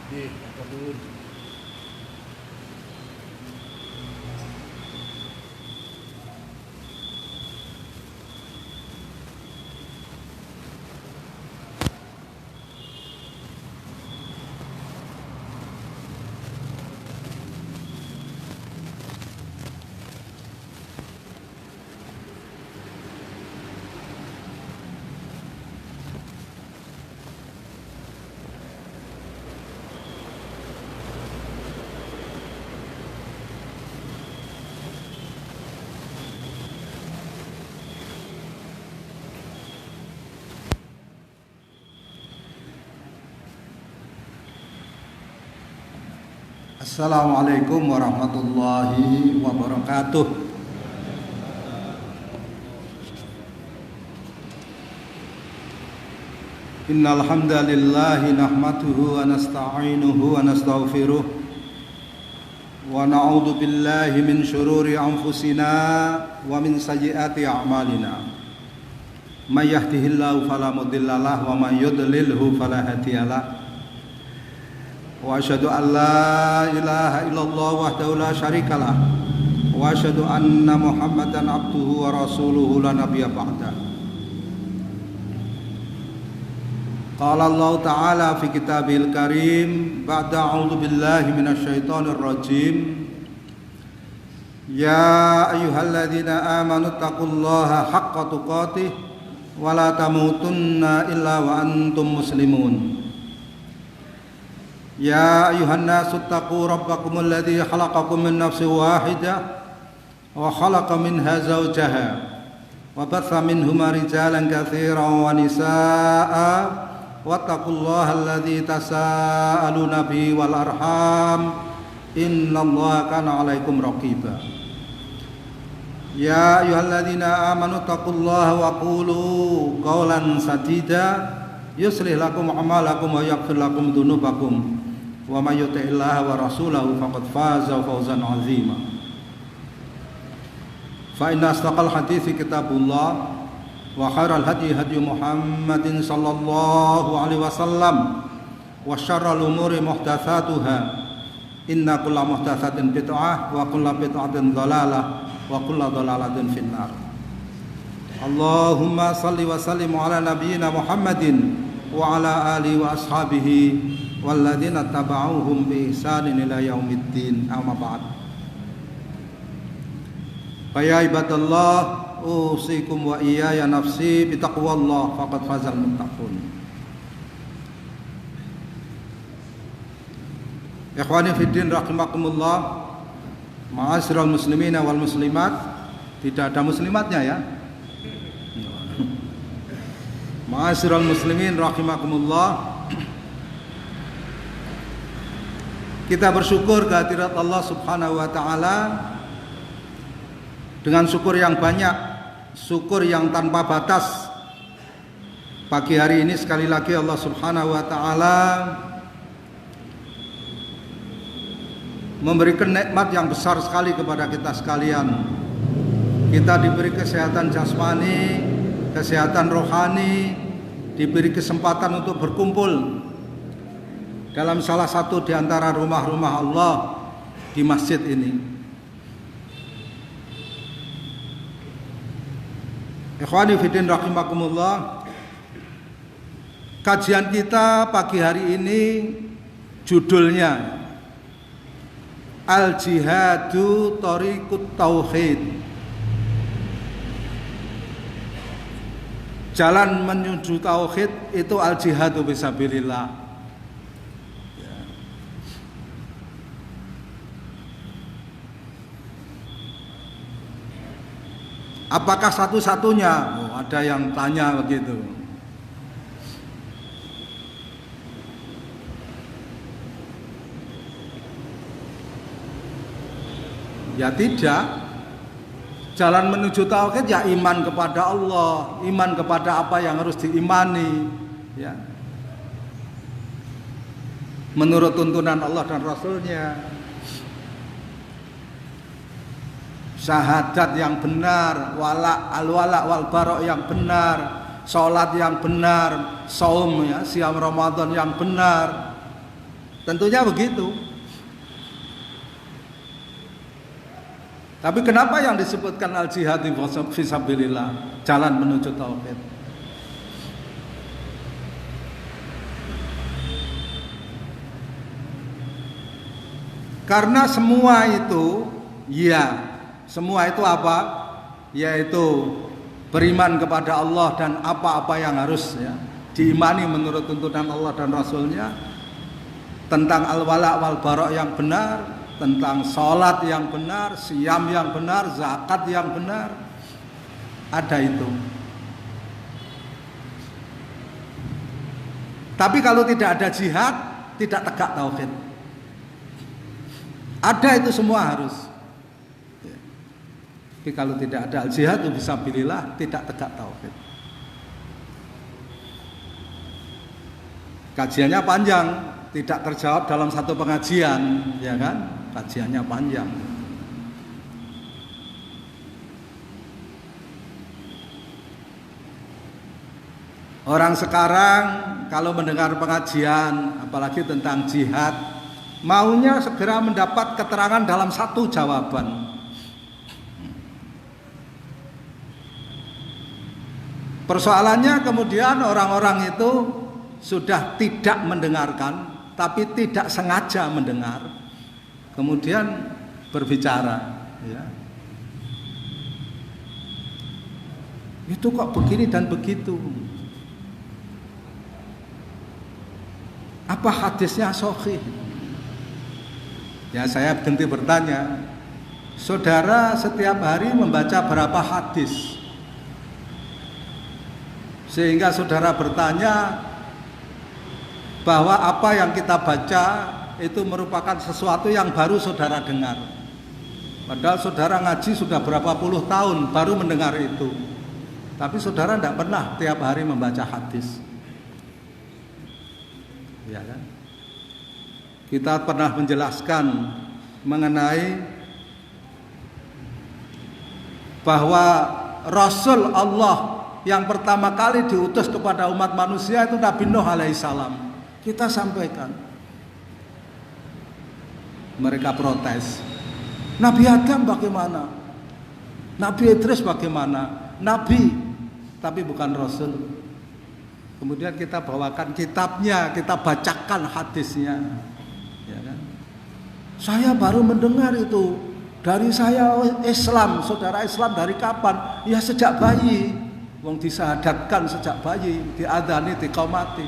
Angkat dulu. Assalamualaikum warahmatullahi wabarakatuh. Innal hamdalillah nahmaduhu wa nasta'inuhu wa nastaghfiruh wa na'udzu billahi min syururi anfusina wa min sayyiati a'malina. May yahdihillahu fala mudhillalah wa may yudlilhu fala hadiyalah. Wa asyhadu an la ilaha illallah wahdahu la syarikalah wa asyhadu anna Muhammadan abduhu wa rasuluhu la nabiyya ba'da. Qala Allah ta'ala fi kitabil karim ba'da a'udzu billahi minasy syaithanir rajim. Ya ayyuhalladzina amanu taqullaha haqqa tuqatih wa la tamutunna illa wa antum muslimun. Ya ayuhan nasu taqu rabbakumul ladzi khalaqakum min nafsin wahidah wa khalaqa minha zawjaha wa batha minhuma rijalan katsiran wa nisaa'a wattaqullaha alladzi tasaaluna bihi wal arham innallaha kana 'alaikum raqiba. Ya ayyuhalladzina amanu taqullaha wa qulu qawlan sadida yuslih lakum a'malakum wa yaghfir lakum dzunubakum. Wa may yuti'illaha wa rasulahu faqad faza fawzan 'azima. Fa inna asdaqal hadithi kitabullah wa khairal hadi hadi Muhammadin sallallahu alaihi wasallam wa syarrul umuri muhdatsatuha. Inna kulla muhdatsatin bid'ah wa kulla bid'atin dhalalah wa kulla dhalalatin finnar. Allahumma salli wa sallim ala nabiyyina Muhammadin wa ala alihi wa ashabihi walladzina taba'uhum bi ihsanin ila yaumiddin. Amma ba'd. Ya ibadallah, usikum wa iyaya nafsi bi taqwallah faqad fazal muttaqun. Ikhwani fid din rahimakumullah, ma'asyiral muslimina wal muslimat. Tidak ada muslimatnya ya. Ma'asyiral muslimin rahimakumullah. Kita bersyukur kehadirat Allah Subhanahu wa taala dengan syukur yang banyak, syukur yang tanpa batas. Pagi hari ini sekali lagi Allah Subhanahu wa taala memberikan nikmat yang besar sekali kepada kita sekalian. Kita diberi kesehatan jasmani, kesehatan rohani, diberi kesempatan untuk berkumpul dalam salah satu di antara rumah-rumah Allah di masjid ini. Ikhwani fiddin rahimakumullah. Kajian kita pagi hari ini judulnya Al-Jihadu Thariqut Tauhid. Jalan menuju tauhid itu al-jihadu fisabilillah. Apakah satu-satunya? Oh, ada yang tanya begitu. Ya tidak. Jalan menuju tauhid ya iman kepada Allah, iman kepada apa yang harus diimani, ya. Menurut tuntunan Allah dan Rasulnya. Syahadat yang benar, al-wala wal bara yang benar, salat yang benar, saum ya, siam Ramadan yang benar. Tentunya begitu. Tapi kenapa yang disebutkan al-jihad fisabilillah, jalan menuju tauhid? Karena semua itu, semua itu apa? Yaitu beriman kepada Allah dan apa-apa yang harus diimani menurut tuntunan Allah dan Rasulnya, tentang al-wala wal bara yang benar, tentang sholat yang benar, siyam yang benar, zakat yang benar, ada itu. Tapi kalau tidak ada jihad, tidak tegak tauhid. Ada itu semua harus. Tapi kalau tidak ada jihad itu fisabilillah, tidak tegak tauhid. Kajiannya panjang, tidak terjawab dalam satu pengajian, ya kan? Kajiannya panjang. Orang sekarang kalau mendengar pengajian, apalagi tentang jihad, maunya segera mendapat keterangan dalam satu jawaban. Persoalannya kemudian orang-orang itu sudah tidak mendengarkan, tapi tidak sengaja mendengar, kemudian berbicara, itu kok begini dan begitu. Apa hadisnya sahih? Ya, saya berhenti bertanya. Saudara setiap hari membaca berapa hadis? Sehingga saudara bertanya bahwa apa yang kita baca itu merupakan sesuatu yang baru saudara dengar. Padahal saudara ngaji sudah berapa puluh tahun baru mendengar itu. Tapi saudara tidak pernah tiap hari membaca hadis. Ya kan? Kita pernah menjelaskan mengenai bahwa Rasul Allah yang pertama kali diutus kepada umat manusia itu Nabi Nuh alaihissalam. Kita sampaikan. Mereka protes. Nabi Adam bagaimana? Nabi Idris bagaimana? Nabi, tapi bukan Rasul. Kemudian kita bawakan kitabnya, kita bacakan hadisnya. Ya kan? Saya baru mendengar itu. Dari saya Islam, saudara Islam dari kapan? Ya sejak bayi. Wong disahadatkan sejak bayi, diadani, diqomati.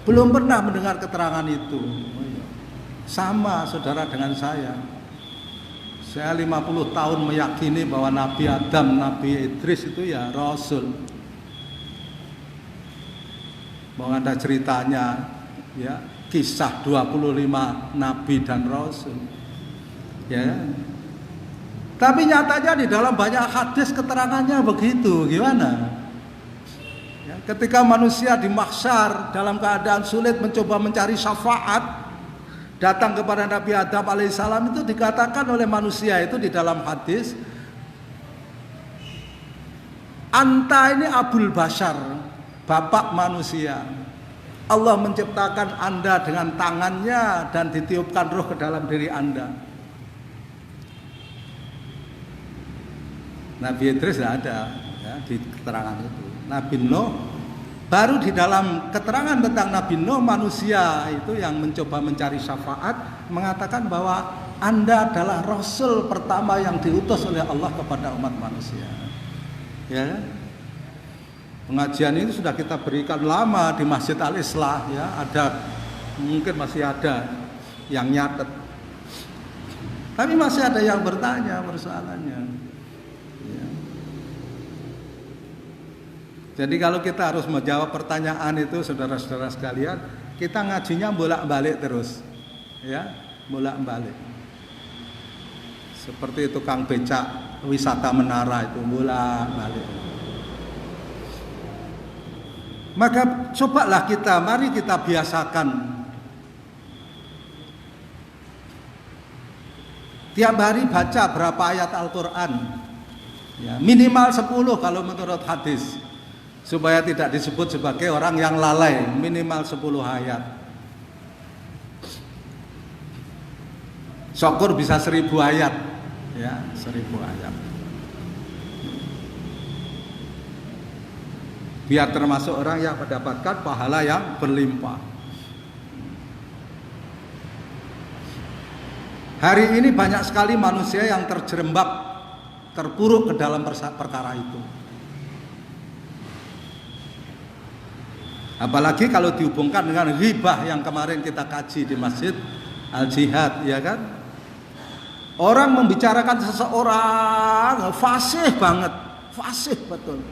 Belum pernah mendengar keterangan itu. Sama saudara dengan saya. Saya 50 tahun meyakini bahwa Nabi Adam, Nabi Idris itu ya Rasul. Mau ada ceritanya, ya, kisah 25 Nabi dan Rasul. Ya. Tapi nyatanya di dalam banyak hadis keterangannya begitu, gimana? Ya, ketika manusia di mahsyar dalam keadaan sulit mencoba mencari syafaat, datang kepada Nabi Adam alaihissalam, itu dikatakan oleh manusia itu di dalam hadis, anta ini Abul Bashar, bapak manusia. Allah menciptakan anda dengan tangannya dan ditiupkan roh ke dalam diri anda. Nabi Idris tidak ada ya, di keterangan itu. Nabi Nuh baru di dalam keterangan tentang Nabi Nuh, manusia itu yang mencoba mencari syafaat, mengatakan bahwa anda adalah Rasul pertama yang diutus oleh Allah kepada umat manusia. Ya, pengajian ini sudah kita berikan lama di Masjid Al-Islah, ya, ada mungkin masih ada yang nyatet, tapi masih ada yang bertanya persoalannya. Ya. Jadi kalau kita harus menjawab pertanyaan itu, saudara-saudara sekalian, kita ngajinya bolak-balik terus, ya, bolak-balik. Seperti tukang becak wisata menara itu bolak-balik. Maka cobalah kita, mari kita biasakan tiap hari baca berapa ayat Al-Quran, ya, minimal 10 kalau menurut hadis, supaya tidak disebut sebagai orang yang lalai. Minimal 10 ayat. Syukur bisa 1000 ayat, ya 1000 ayat. Biar termasuk orang yang mendapatkan pahala yang berlimpah. Hari ini banyak sekali manusia yang terjerembab, terpuruk ke dalam perkara itu. Apalagi kalau dihubungkan dengan ghibah yang kemarin kita kaji di Masjid Al-Jihad, ya kan? Orang membicarakan seseorang fasih banget, fasih betul.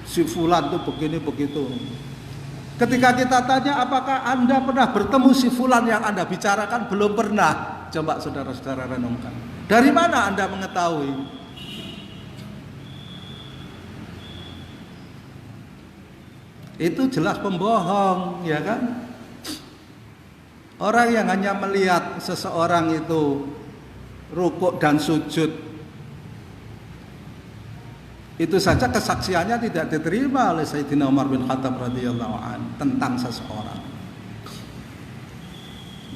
Si fulan itu begini begitu. Ketika kita tanya apakah Anda pernah bertemu si fulan yang Anda bicarakan, belum pernah. Coba saudara-saudara renungkan. Dari mana Anda mengetahui? Itu jelas pembohong, ya kan? Orang yang hanya melihat seseorang itu rukuk dan sujud, itu saja kesaksiannya tidak diterima oleh Sayyidina Umar bin Khattab radhiyallahu anhu tentang seseorang.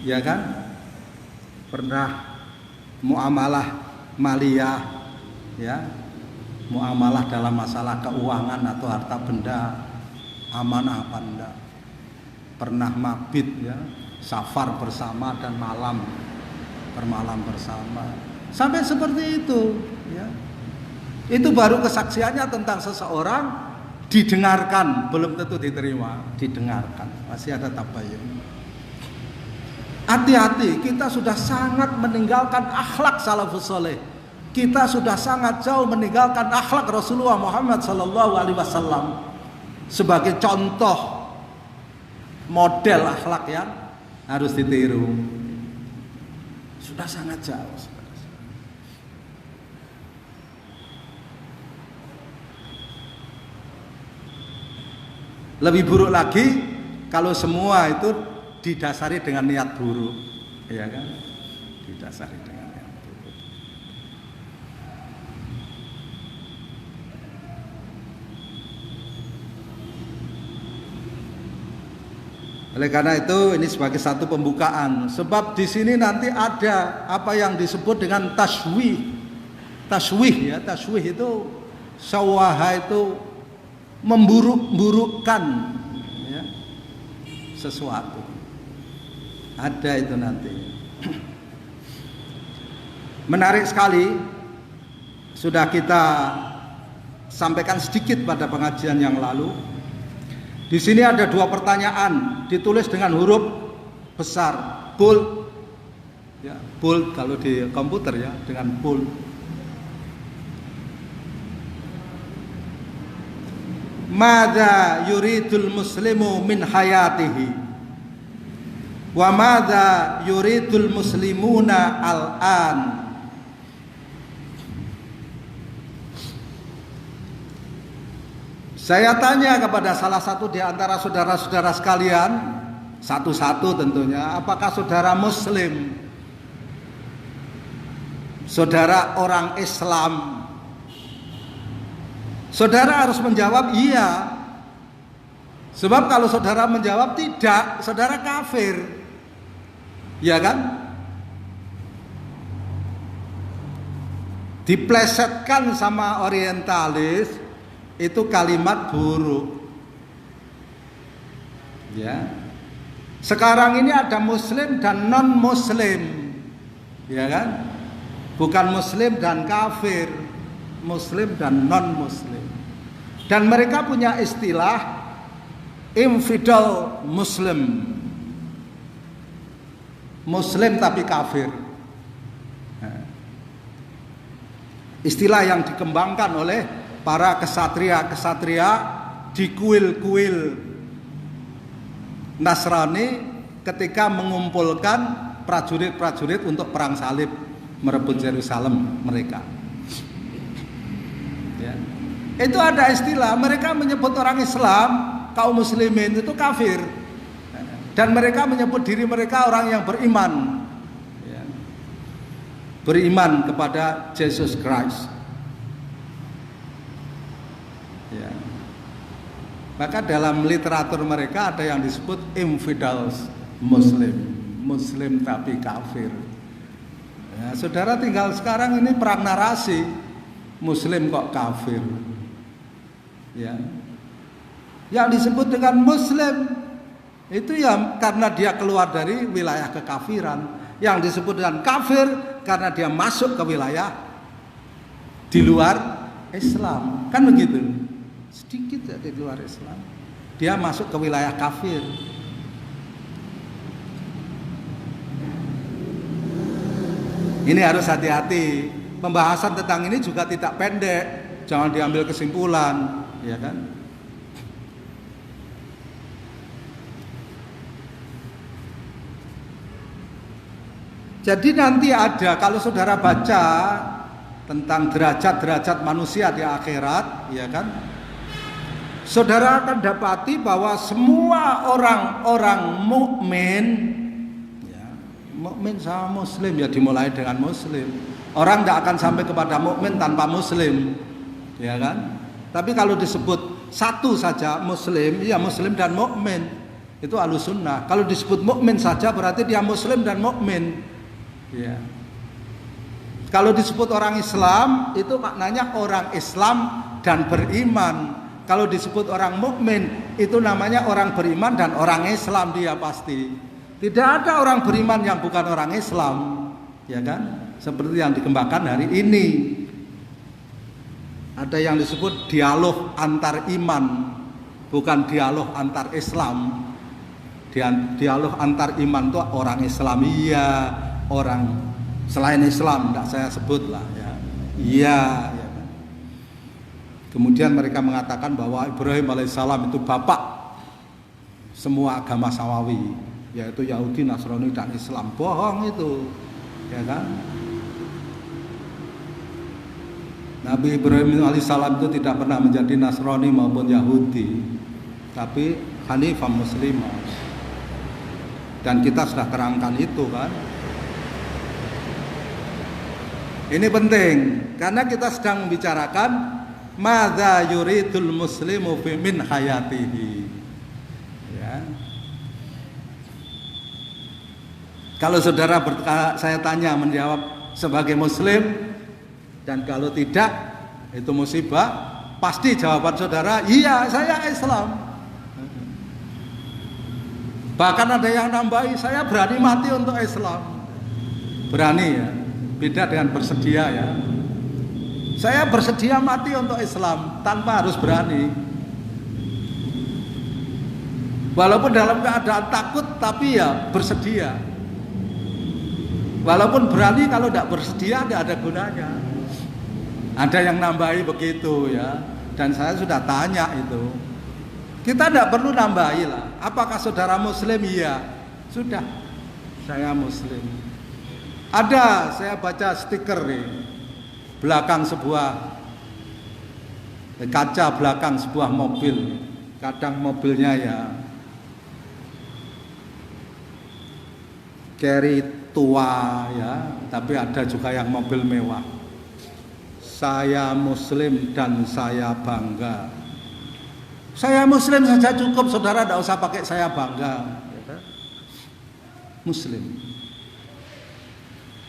Ya kan? Pernah muamalah maliyah, ya. Muamalah dalam masalah keuangan atau harta benda, amanah apa enggak. Pernah mabit, ya, safar bersama dan bermalam bersama. Sampai seperti itu, ya. Itu baru kesaksiannya tentang seseorang didengarkan, belum tentu diterima, didengarkan. Masih ada tabayun. Hati-hati, kita sudah sangat meninggalkan akhlak salafus saleh. Kita sudah sangat jauh meninggalkan akhlak Rasulullah Muhammad SAW sebagai contoh model akhlak yang harus ditiru. Sudah sangat jauh. Lebih buruk lagi kalau semua itu didasari dengan niat buruk, ya kan? Didasari dengan niat buruk. Oleh karena itu ini sebagai satu pembukaan, sebab di sini nanti ada apa yang disebut dengan taswih. Taswih, ya, taswih itu sawaha itu memburuk-burukkan, ya, sesuatu. Ada itu nanti. Menarik sekali, sudah kita sampaikan sedikit pada pengajian yang lalu. Di sini ada 2 pertanyaan ditulis dengan huruf besar, bold, ya, bold kalau di komputer, ya, dengan bold. Madza yuridul muslimu min hayatihi wa madza yuridul muslimuna al-an. Saya tanya kepada salah satu di antara saudara-saudara sekalian, satu-satu tentunya, apakah saudara muslim, saudara orang Islam? Saudara harus menjawab iya. Sebab kalau saudara menjawab tidak, saudara kafir. Ya kan? Diplesetkan sama orientalis itu kalimat buruk. Ya. Sekarang ini ada muslim dan non muslim. Ya kan? Bukan muslim dan kafir, muslim dan non muslim. Dan mereka punya istilah infidel muslim, muslim tapi kafir. Istilah yang dikembangkan oleh para kesatria-kesatria di kuil-kuil Nasrani ketika mengumpulkan prajurit-prajurit untuk perang salib merebut Yerusalem mereka. Ya. Itu ada istilah, mereka menyebut orang Islam, kaum muslimin itu kafir, dan mereka menyebut diri mereka orang yang beriman, ya, beriman kepada Jesus Christ, ya. Maka dalam literatur mereka ada yang disebut infidels muslim, Muslim tapi kafir. Ya, saudara tinggal sekarang ini perang narasi, Muslim kok kafir. Ya. Yang disebut dengan Muslim itu ya karena dia keluar dari wilayah kekafiran. Yang disebut dengan kafir karena dia masuk ke wilayah di luar Islam. Kan begitu. Sedikit ya di luar Islam. Dia masuk ke wilayah kafir. Ini harus hati-hati. Pembahasan tentang ini juga tidak pendek. Jangan diambil kesimpulan, ya kan? Jadi nanti ada, kalau saudara baca tentang derajat-derajat manusia di akhirat, ya kan? Saudara akan dapati bahwa semua orang-orang mukmin, mukmin sama Muslim ya dimulai dengan Muslim. Orang tidak akan sampai kepada mukmin tanpa Muslim, ya kan? Tapi kalau disebut satu saja Muslim, ya Muslim dan mukmin itu Ahlussunnah. Kalau disebut mukmin saja berarti dia Muslim dan mukmin. Ya. Kalau disebut orang Islam itu maknanya orang Islam dan beriman. Kalau disebut orang mukmin itu namanya orang beriman dan orang Islam dia pasti. Tidak ada orang beriman yang bukan orang Islam, ya kan? Seperti yang dikembangkan hari ini. Ada yang disebut dialog antar iman, bukan dialog antar Islam. Dialog antar iman itu orang Islam iya, orang selain Islam tidak saya sebut lah ya. Iya, ya kan? Kemudian mereka mengatakan bahwa Ibrahim alaihissalam itu bapak semua agama samawi, yaitu Yahudi, Nasrani dan Islam. Bohong itu, ya kan? Nabi Ibrahim alaihissalam itu tidak pernah menjadi Nasrani maupun Yahudi, tapi Hanifah Muslimah. Dan kita sudah terangkan itu kan. Ini penting karena kita sedang membicarakan madza yuridul muslimu min hayatihi. Ya. Kalau saudara saya tanya menjawab sebagai muslim dan kalau tidak itu musibah, pasti jawaban saudara iya saya Islam. Bahkan ada yang nambahi saya berani mati untuk Islam. Berani ya. Beda dengan bersedia ya. Saya bersedia mati untuk Islam tanpa harus berani. Walaupun dalam keadaan takut tapi ya bersedia. Walaupun berani kalau tidak bersedia tidak ada gunanya. Ada yang nambahi begitu ya. Dan saya sudah tanya itu. Kita tidak perlu nambahi lah. Apakah saudara muslim? Iya. Sudah. Saya muslim. Ada, saya baca stiker nih, belakang sebuah kaca belakang sebuah mobil. Kadang mobilnya ya carry tua ya, tapi ada juga yang mobil mewah. Saya muslim dan saya bangga. Saya muslim saja cukup, saudara tidak usah pakai saya bangga. Muslim.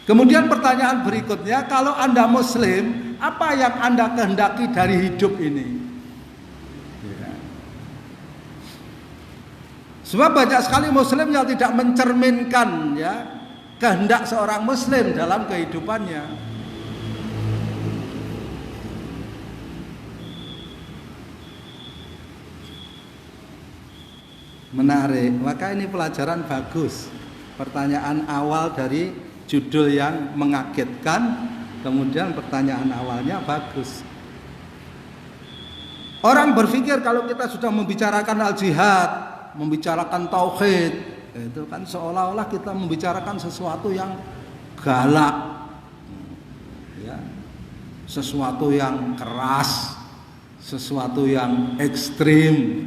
Kemudian pertanyaan berikutnya, kalau Anda muslim, apa yang Anda kehendaki dari hidup ini? Ya. Sebab banyak sekali muslim yang tidak mencerminkan ya kehendak seorang muslim dalam kehidupannya. Menarik, maka ini pelajaran bagus. Pertanyaan awal dari judul yang mengagetkan, kemudian pertanyaan awalnya bagus. Orang berpikir kalau kita sudah membicarakan al-jihad, membicarakan tauhid, itu kan seolah-olah kita membicarakan sesuatu yang galak, ya, sesuatu yang keras, sesuatu yang ekstrim.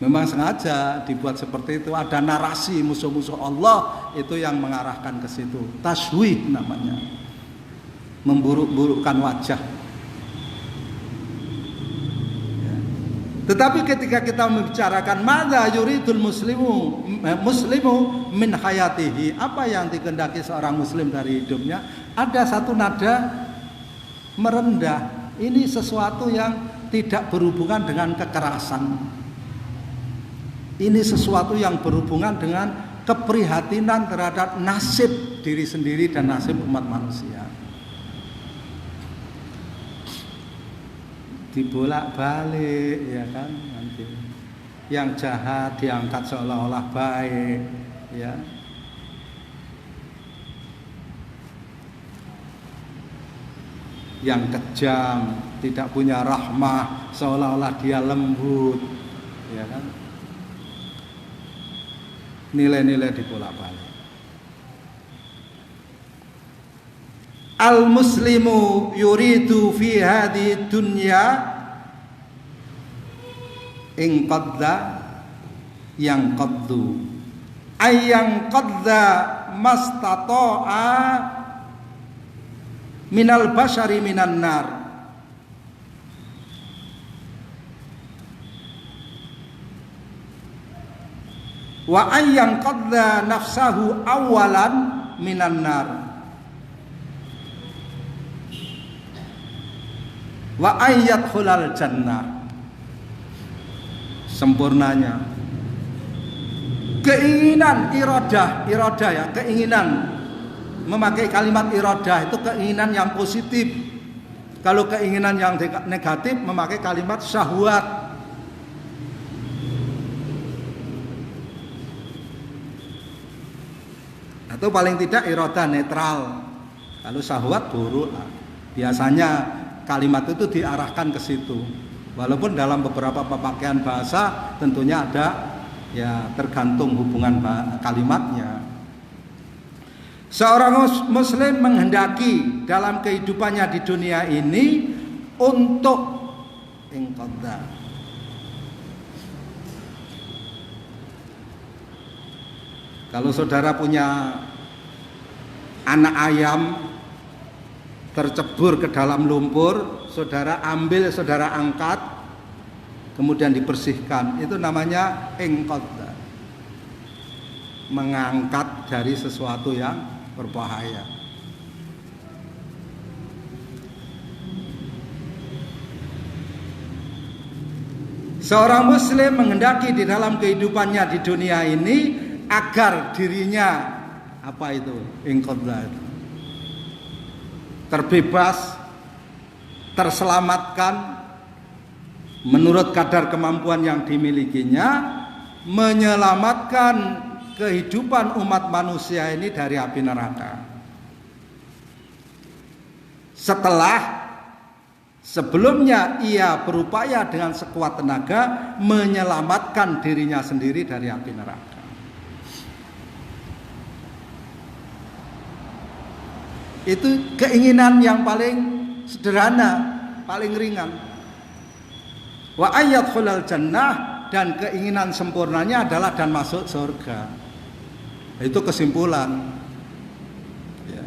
Memang sengaja dibuat seperti itu, ada narasi musuh-musuh Allah itu yang mengarahkan ke situ. Taswih namanya, memburuk-burukkan wajah. Ya. Tetapi ketika kita membicarakan madza yuridul muslimu min hayatihi, apa yang dikehendaki seorang muslim dari hidupnya, ada satu nada merendah. Ini sesuatu yang tidak berhubungan dengan kekerasan. Ini sesuatu yang berhubungan dengan keprihatinan terhadap nasib diri sendiri dan nasib umat manusia. Dibolak-balik, ya kan, nanti yang jahat diangkat seolah-olah baik, ya. Yang kejam, tidak punya rahmah, seolah-olah dia lembut, ya kan. Nilai-nilai dibolak-balik. Al-muslimu yuridu fi hadhihi dunya in qadda yang qaddu ay yang qadda mastata'a minal bashari minan nar. Wa ay yang qadda nafsahu awalan minan nar. Wa ayat khulal jannah. Sempurnanya keinginan iradah ya, keinginan, memakai kalimat iradah itu keinginan yang positif. Kalau keinginan yang negatif memakai kalimat syahwat. Atau paling tidak iradah netral. Kalau syahwat buruk lah. Biasanya kalimat itu diarahkan ke situ. Walaupun dalam beberapa pemakaian bahasa tentunya ada, ya tergantung hubungan kalimatnya. Seorang muslim menghendaki dalam kehidupannya di dunia ini untuk ingqadha. Kalau saudara punya anak ayam tercebur ke dalam lumpur, saudara ambil, saudara angkat, kemudian dibersihkan, itu namanya ingqadha, mengangkat dari sesuatu yang berbahaya. Seorang muslim menghendaki di dalam kehidupannya di dunia ini agar dirinya apa itu ingqadha itu terbebas, terselamatkan menurut kadar kemampuan yang dimilikinya, menyelamatkan kehidupan umat manusia ini dari api neraka. Setelah sebelumnya ia berupaya dengan sekuat tenaga menyelamatkan dirinya sendiri dari api neraka. Itu keinginan yang paling sederhana, paling ringan. Wa ayat khulal jannah, dan keinginan sempurnanya adalah dan masuk surga. Itu kesimpulan. Ya.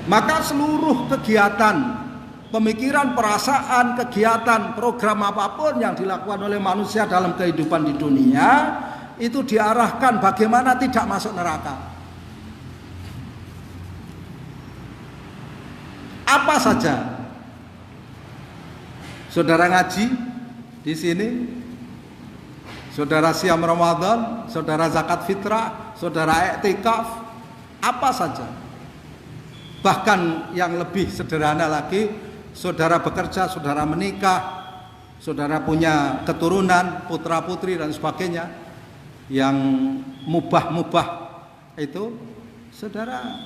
Maka seluruh kegiatan, pemikiran, perasaan, kegiatan, program apapun yang dilakukan oleh manusia dalam kehidupan di dunia itu diarahkan bagaimana tidak masuk neraka. Apa saja. Saudara ngaji di sini, saudara siam Ramadan, saudara zakat fitrah, saudara iktikaf, apa saja. Bahkan yang lebih sederhana lagi, saudara bekerja, saudara menikah, saudara punya keturunan, putra putri dan sebagainya, yang mubah-mubah itu, saudara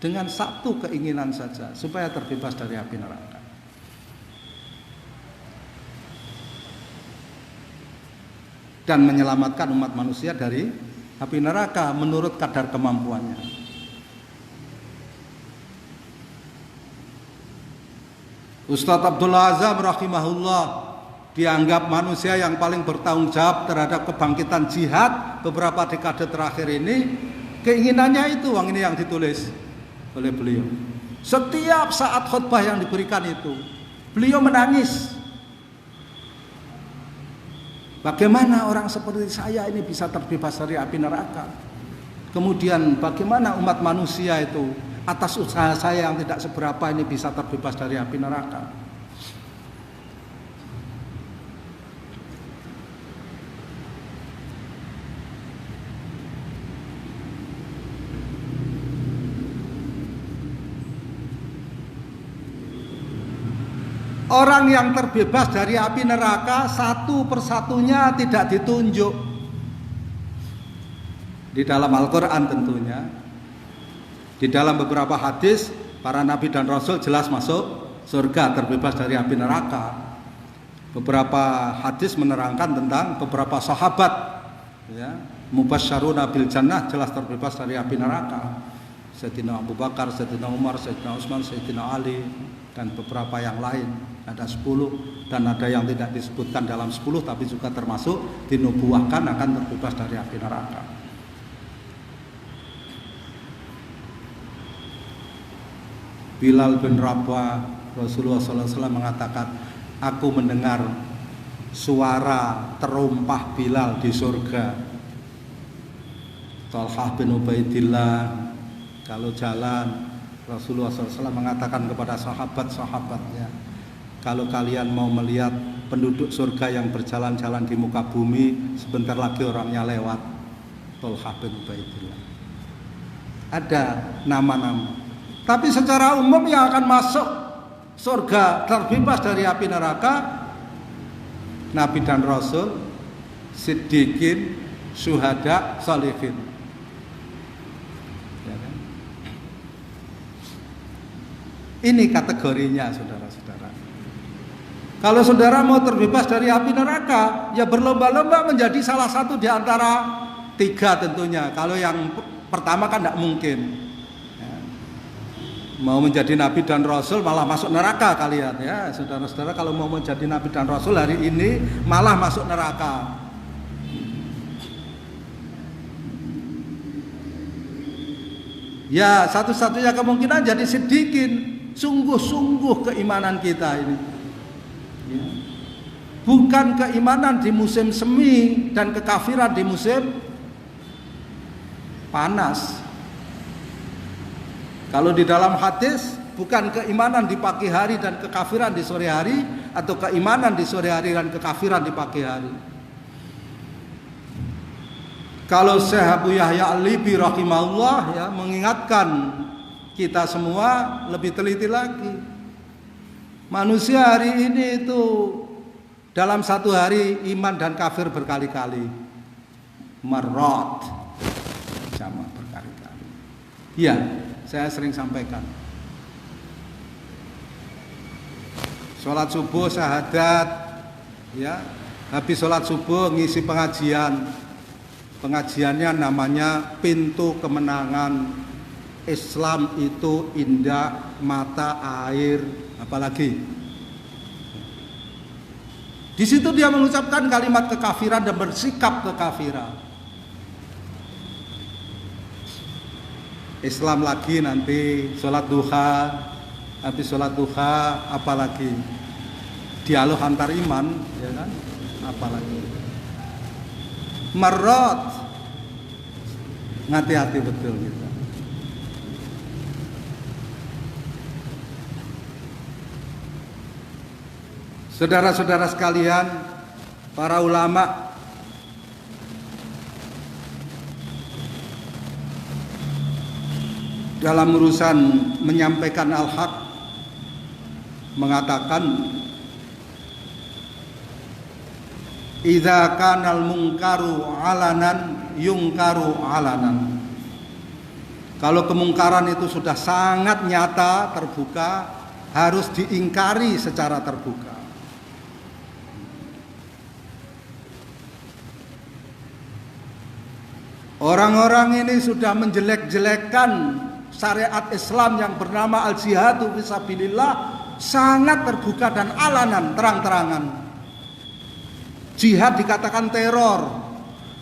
dengan satu keinginan saja, supaya terbebas dari api neraka. Dan menyelamatkan umat manusia dari api neraka menurut kadar kemampuannya. Ustadz Abdullah Azam rahimahullah dianggap manusia yang paling bertanggung jawab terhadap kebangkitan jihad beberapa dekade terakhir ini, Keinginannya itu, uang ini yang ditulis oleh beliau. Setiap saat khutbah yang diberikan itu, beliau menangis. Bagaimana orang seperti saya ini bisa terbebas dari api neraka? Kemudian bagaimana umat manusia itu atas usaha saya yang tidak seberapa ini bisa terbebas dari api neraka? Orang yang terbebas dari api neraka satu persatunya tidak ditunjuk. Di dalam Al-Quran tentunya. Di dalam beberapa hadis, para nabi dan rasul jelas masuk surga, terbebas dari api neraka. Beberapa hadis menerangkan tentang beberapa sahabat, ya, mubasysyaruna bil jannah, jelas terbebas dari api neraka. Sayyidina Abu Bakar, Sayyidina Umar, Sayyidina Utsman, Sayyidina Ali, dan beberapa yang lain. Ada 10 dan ada yang tidak disebutkan dalam 10 tapi juga termasuk dinubuahkan akan terbebas dari api neraka. Bilal bin Rabah, Rasulullah SAW mengatakan, aku mendengar suara terumpah Bilal di surga. Thalhah bin Ubaidillah, kalau jalan Rasulullah SAW mengatakan kepada sahabat-sahabatnya, kalau kalian mau melihat penduduk surga yang berjalan-jalan di muka bumi, sebentar lagi orangnya lewat. Thalhah bin Ubaidillah. Ada nama-nama. Tapi secara umum yang akan masuk surga terbebas dari api neraka, Nabi dan Rasul, Siddiqin, Syuhada, Sholihin. Ya kan? Ini kategorinya, saudara-saudara. Kalau saudara mau terbebas dari api neraka, ya berlomba-lomba menjadi salah satu di antara 3 tentunya. Kalau yang pertama kan tidak mungkin. Ya. Mau menjadi nabi dan rasul malah masuk neraka kalian, ya saudara-saudara. Kalau mau menjadi nabi dan rasul hari ini malah masuk neraka. Ya satu-satunya kemungkinan jadi siddiqin. Sungguh-sungguh keimanan kita ini. Ya. Bukan keimanan di musim semi dan kekafiran di musim panas. Kalau di dalam hadis, bukan keimanan di pagi hari dan kekafiran di sore hari, atau keimanan di sore hari dan kekafiran di pagi hari. Kalau Syekh Abu Yahya Al-Libi rahimahullah ya mengingatkan kita semua lebih teliti lagi. Manusia hari ini itu dalam satu hari iman dan kafir berkali-kali. Marrat, sama berkali-kali. Iya, saya sering sampaikan. Sholat subuh syahadat, ya, habis sholat subuh ngisi pengajian. Pengajiannya namanya Pintu Kemenangan. Islam itu indah, mata air, apalagi. Di situ dia mengucapkan kalimat kekafiran dan bersikap kekafiran. Islam lagi nanti sholat duha, habis sholat duha, apalagi dialog antar iman, ya kan? Apalagi marot, hati-hati betul kita. Saudara-saudara sekalian, para ulama dalam urusan menyampaikan al-haq mengatakan, idza kanal mungkaru alanan yungkaru alanan. Kalau kemungkaran itu sudah sangat nyata, terbuka, harus diingkari secara terbuka. Orang-orang ini sudah menjelek-jelekkan syariat Islam yang bernama al-jihadu fisabilillah, sangat terbuka dan alanan, terang-terangan. Jihad dikatakan teror,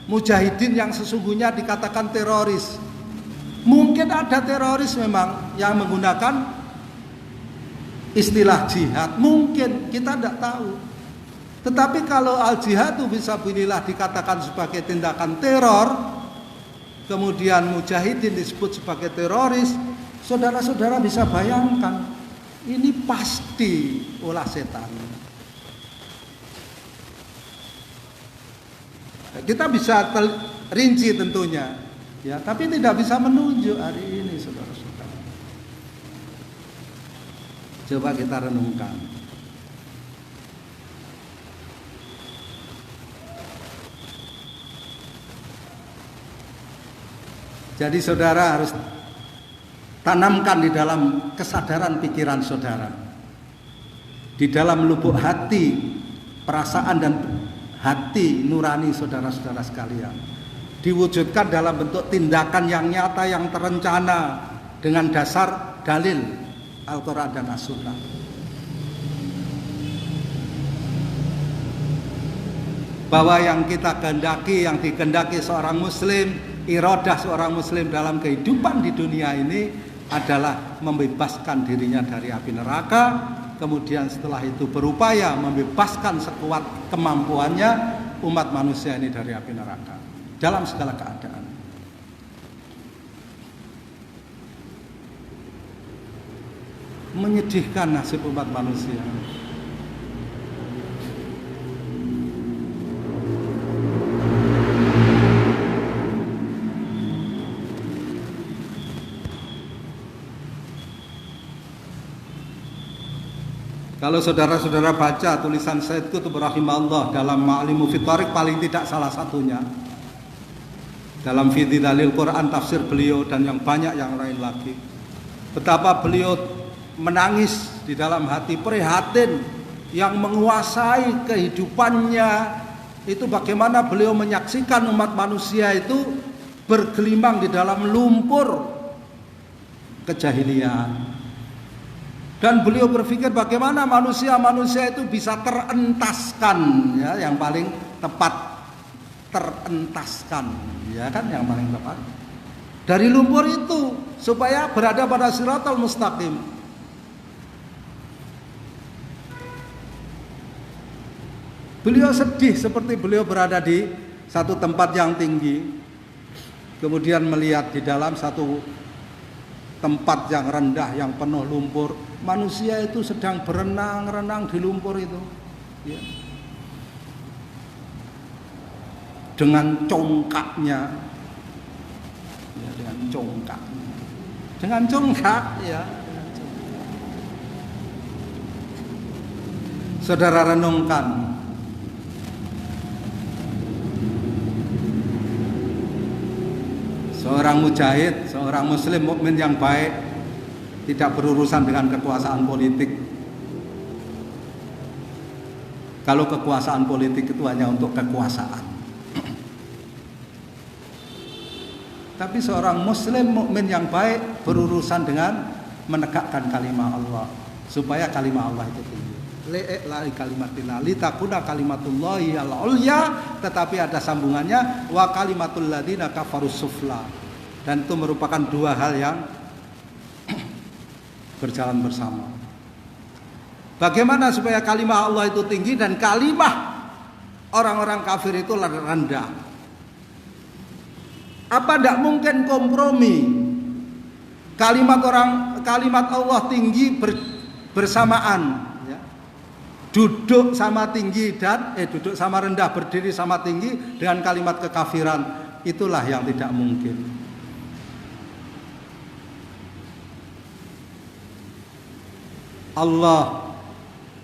mujahidin yang sesungguhnya dikatakan teroris. Mungkin ada teroris memang yang menggunakan istilah jihad, mungkin kita tidak tahu. Tetapi kalau al-jihadu fisabilillah dikatakan sebagai tindakan teror, kemudian mujahidin disebut sebagai teroris, saudara-saudara bisa bayangkan, ini pasti ulah setan. Kita bisa rinci tentunya, ya, tapi tidak bisa menunjuk hari ini, saudara-saudara. Coba kita renungkan. Jadi saudara harus tanamkan di dalam kesadaran pikiran saudara, di dalam lubuk hati, perasaan dan hati nurani saudara-saudara sekalian, diwujudkan dalam bentuk tindakan yang nyata, yang terencana dengan dasar dalil Al-Quran dan As-Sunnah. Bahwa yang kita kehendaki, yang dikehendaki seorang muslim, iradah seorang muslim dalam kehidupan di dunia ini adalah membebaskan dirinya dari api neraka, kemudian setelah itu berupaya membebaskan sekuat kemampuannya umat manusia ini dari api neraka dalam segala keadaan. Menyedihkan nasib umat manusia. Kalau saudara-saudara baca tulisan Said Qutb rahimahullah dalam Ma'alimu fit Thariq, paling tidak salah satunya, dalam Fi Dhilalil Quran tafsir beliau dan yang banyak yang lain lagi, betapa beliau menangis di dalam hati, prihatin yang menguasai kehidupannya itu, bagaimana beliau menyaksikan umat manusia itu bergelimang di dalam lumpur kejahilian. Dan beliau berpikir bagaimana manusia itu bisa terentaskan, ya, yang paling tepat, terentaskan, ya kan, yang paling tepat dari lumpur itu supaya berada pada Shiratal Mustaqim. Beliau sedih seperti beliau berada di satu tempat yang tinggi, kemudian melihat di dalam satu tempat yang rendah yang penuh lumpur, manusia itu sedang berenang-renang di lumpur itu, ya, dengan congkaknya, ya, dengan congkak, ya. Saudara renungkan, seorang mujahid, seorang muslim mukmin yang baik tidak berurusan dengan kekuasaan politik. Kalau kekuasaan politik itu hanya untuk kekuasaan. Tapi seorang muslim mukmin yang baik berurusan dengan menegakkan kalimat Allah, supaya kalimat Allah itu tinggi. Li'la'i kalimatillah litakuna kalimatullahi al-ulya, tetapi ada sambungannya wa kalimatul ladina kafarus sufla. Dan itu merupakan dua hal yang berjalan bersama. Bagaimana supaya kalimat Allah itu tinggi dan kalimat orang-orang kafir itu rendah? Apa tidak mungkin kompromi? Kalimat Allah tinggi bersamaan. Duduk sama tinggi dan duduk sama rendah, berdiri sama tinggi dengan kalimat kekafiran, itulah yang tidak mungkin. Allah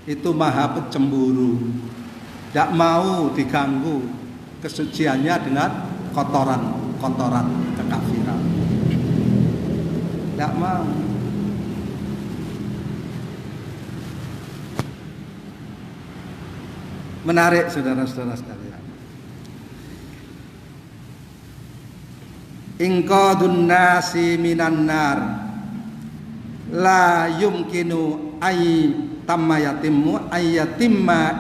itu maha pencemburu, tidak mau diganggu kesuciannya dengan kotoran kekafiran, tidak mau. Menarik saudara-saudara sekalian. Inqadun nasi minan nar la yumkinu ay tamma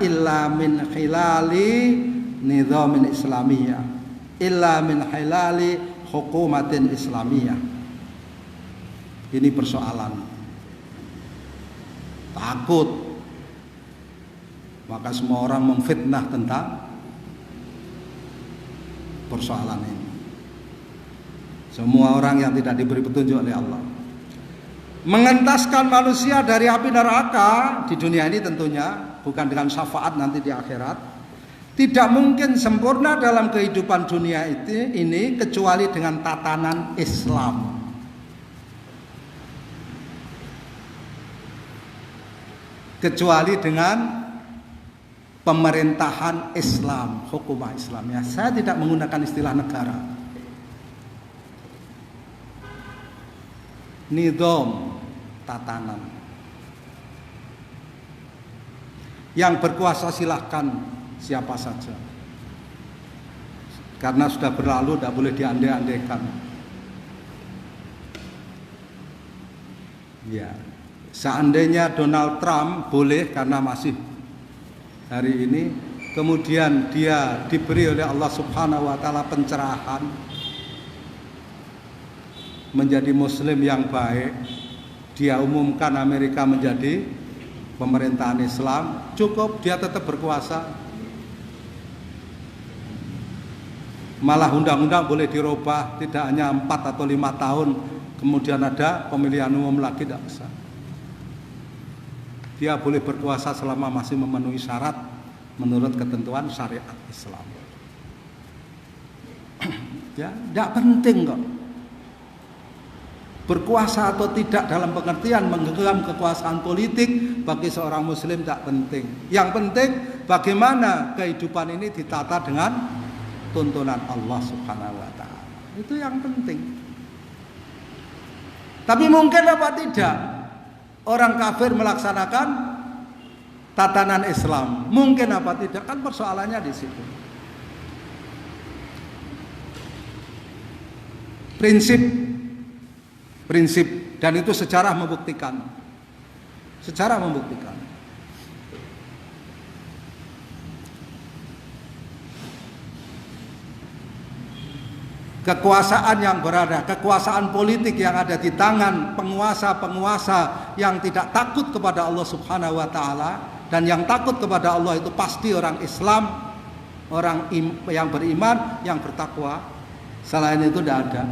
illa min khilali nizamin islamiyah, illa min hilali hukumatin islamiyah. Ini persoalan. Takut. Maka semua orang memfitnah tentang persoalan ini. Semua orang yang tidak diberi petunjuk oleh Allah. Mengentaskan manusia dari api neraka di dunia ini tentunya, bukan dengan syafaat nanti di akhirat. Tidak mungkin sempurna dalam kehidupan dunia ini kecuali dengan tatanan Islam. Kecuali dengan pemerintahan Islam, hukumah Islam. Ya, saya tidak menggunakan istilah negara. Nidom, tatanan. Yang berkuasa silahkan siapa saja. Karena sudah berlalu, tidak boleh diandai-andaikan. Ya, seandainya Donald Trump boleh karena masih hari ini, kemudian dia diberi oleh Allah Subhanahu wa taala pencerahan menjadi muslim yang baik, dia umumkan Amerika menjadi pemerintahan Islam, cukup dia tetap berkuasa. Malah undang-undang boleh dirubah, tidak hanya 4 atau 5 tahun kemudian ada pemilihan umum lagi, tidak usah. Dia boleh berkuasa selama masih memenuhi syarat menurut ketentuan syariat Islam. Ya, tidak penting kok. Berkuasa atau tidak dalam pengertian menggenggam kekuasaan politik bagi seorang muslim tidak penting. Yang penting bagaimana kehidupan ini ditata dengan tuntunan Allah Subhanahu wa taala. Itu yang penting. Tapi mungkin apa tidak orang kafir melaksanakan tatanan Islam? Mungkin apa tidak? Kan persoalannya di situ. Prinsip dan itu sejarah membuktikan. Sejarah membuktikan. Kekuasaan yang berada, kekuasaan politik yang ada di tangan penguasa-penguasa yang tidak takut kepada Allah Subhanahu wa taala, dan yang takut kepada Allah itu pasti orang Islam, orang yang beriman, yang bertakwa. Selain itu tidak ada.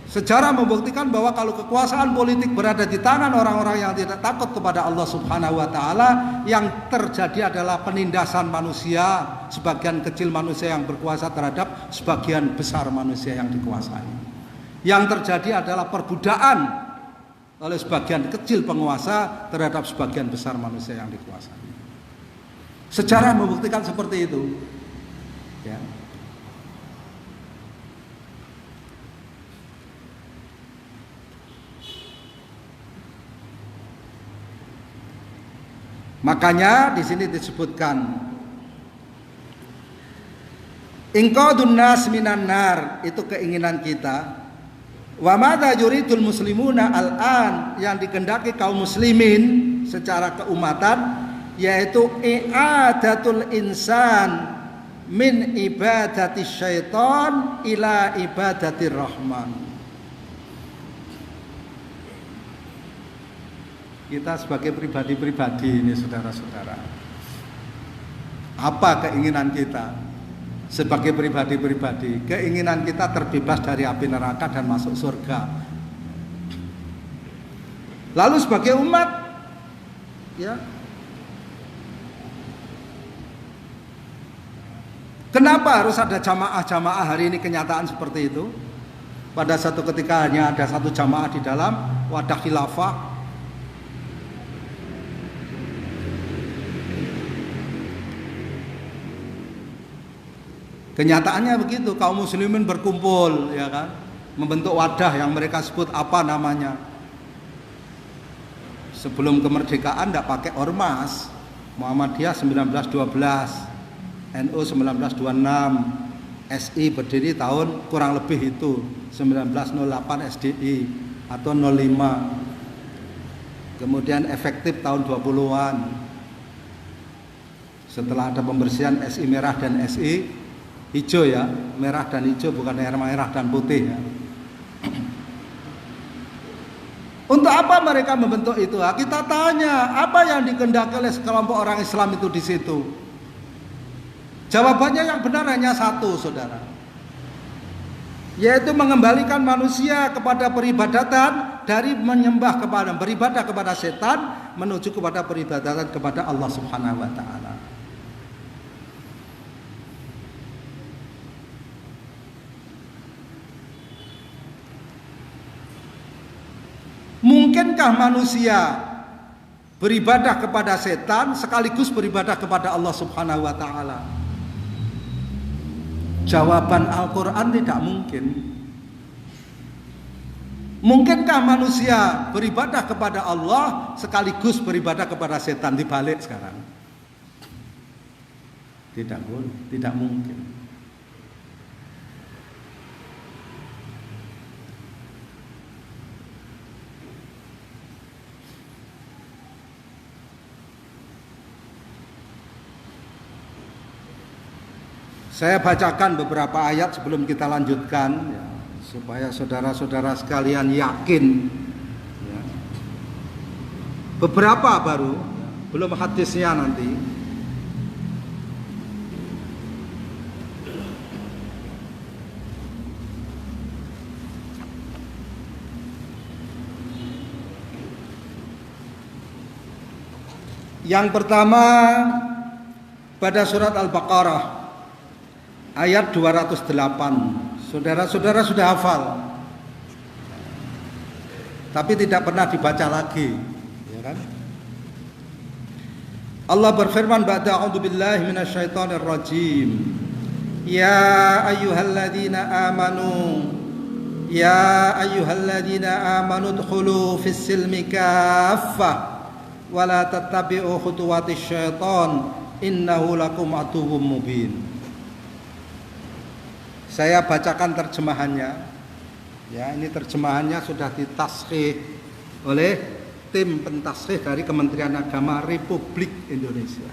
Sejarah membuktikan bahwa kalau kekuasaan politik berada di tangan orang-orang yang tidak takut kepada Allah Subhanahu wa taala, yang terjadi adalah penindasan manusia, sebagian kecil manusia yang berkuasa terhadap sebagian besar manusia yang dikuasai. Yang terjadi adalah perbudakan oleh sebagian kecil penguasa terhadap sebagian besar manusia yang dikuasai. Sejarah membuktikan seperti itu. Ya. Makanya di sini disebutkan inqadun nas minan nar, itu keinginan kita. Wa madza yuridul muslimuna al-an, yang dikehendaki kaum muslimin secara keumatan, yaitu i'adatul insan min ibadati syaitan ila ibadatir rahman. Kita sebagai pribadi-pribadi ini, saudara-saudara, apa keinginan kita sebagai pribadi-pribadi? Keinginan kita terbebas dari api neraka dan masuk surga. Lalu sebagai umat, ya, kenapa harus ada jamaah-jamaah hari ini? Kenyataan seperti itu. Pada satu ketika hanya ada satu jamaah di dalam wadah khilafah. Kenyataannya begitu, kaum muslimin berkumpul, ya kan, membentuk wadah yang mereka sebut apa namanya. Sebelum kemerdekaan tidak pakai ormas. Muhammadiyah 1912, NU 1926, SI berdiri tahun kurang lebih itu 1908, SDI atau 05. Kemudian efektif tahun 20-an. Setelah ada pembersihan SI merah dan SI hijau, ya, merah dan hijau, bukan merah dan putih, ya. Untuk apa mereka membentuk itu? Kita tanya, apa yang dikehendaki oleh sekelompok orang Islam itu di situ? Jawabannya yang benar hanya satu, saudara, yaitu mengembalikan manusia kepada peribadatan dari menyembah kepada beribadah kepada setan menuju kepada peribadatan kepada Allah Subhanahu wa taala. Mungkinkah manusia beribadah kepada setan sekaligus beribadah kepada Allah Subhanahu wa taala? Jawaban Al-Qur'an tidak mungkin. Mungkinkah manusia beribadah kepada Allah sekaligus beribadah kepada setan? Dibalik sekarang. Tidak boleh, tidak mungkin. Saya bacakan beberapa ayat sebelum kita lanjutkan ya, supaya saudara-saudara sekalian yakin ya. Beberapa baru ya, belum hadisnya nanti. Yang pertama pada surat Al-Baqarah ayat 208. Saudara-saudara sudah hafal, tapi tidak pernah dibaca lagi, ya kan? Allah berfirman, ba'da a'udzubillahi minasyaitonir rajim. Ya ayyuhalladzina amanu dkhulu fis silmi kaffah wa la tattabi'u khutuwatis syaiton innahu lakum aduwwum mubin. Saya bacakan terjemahannya. Ya, ini terjemahannya sudah ditashih oleh tim pentashih dari Kementerian Agama Republik Indonesia.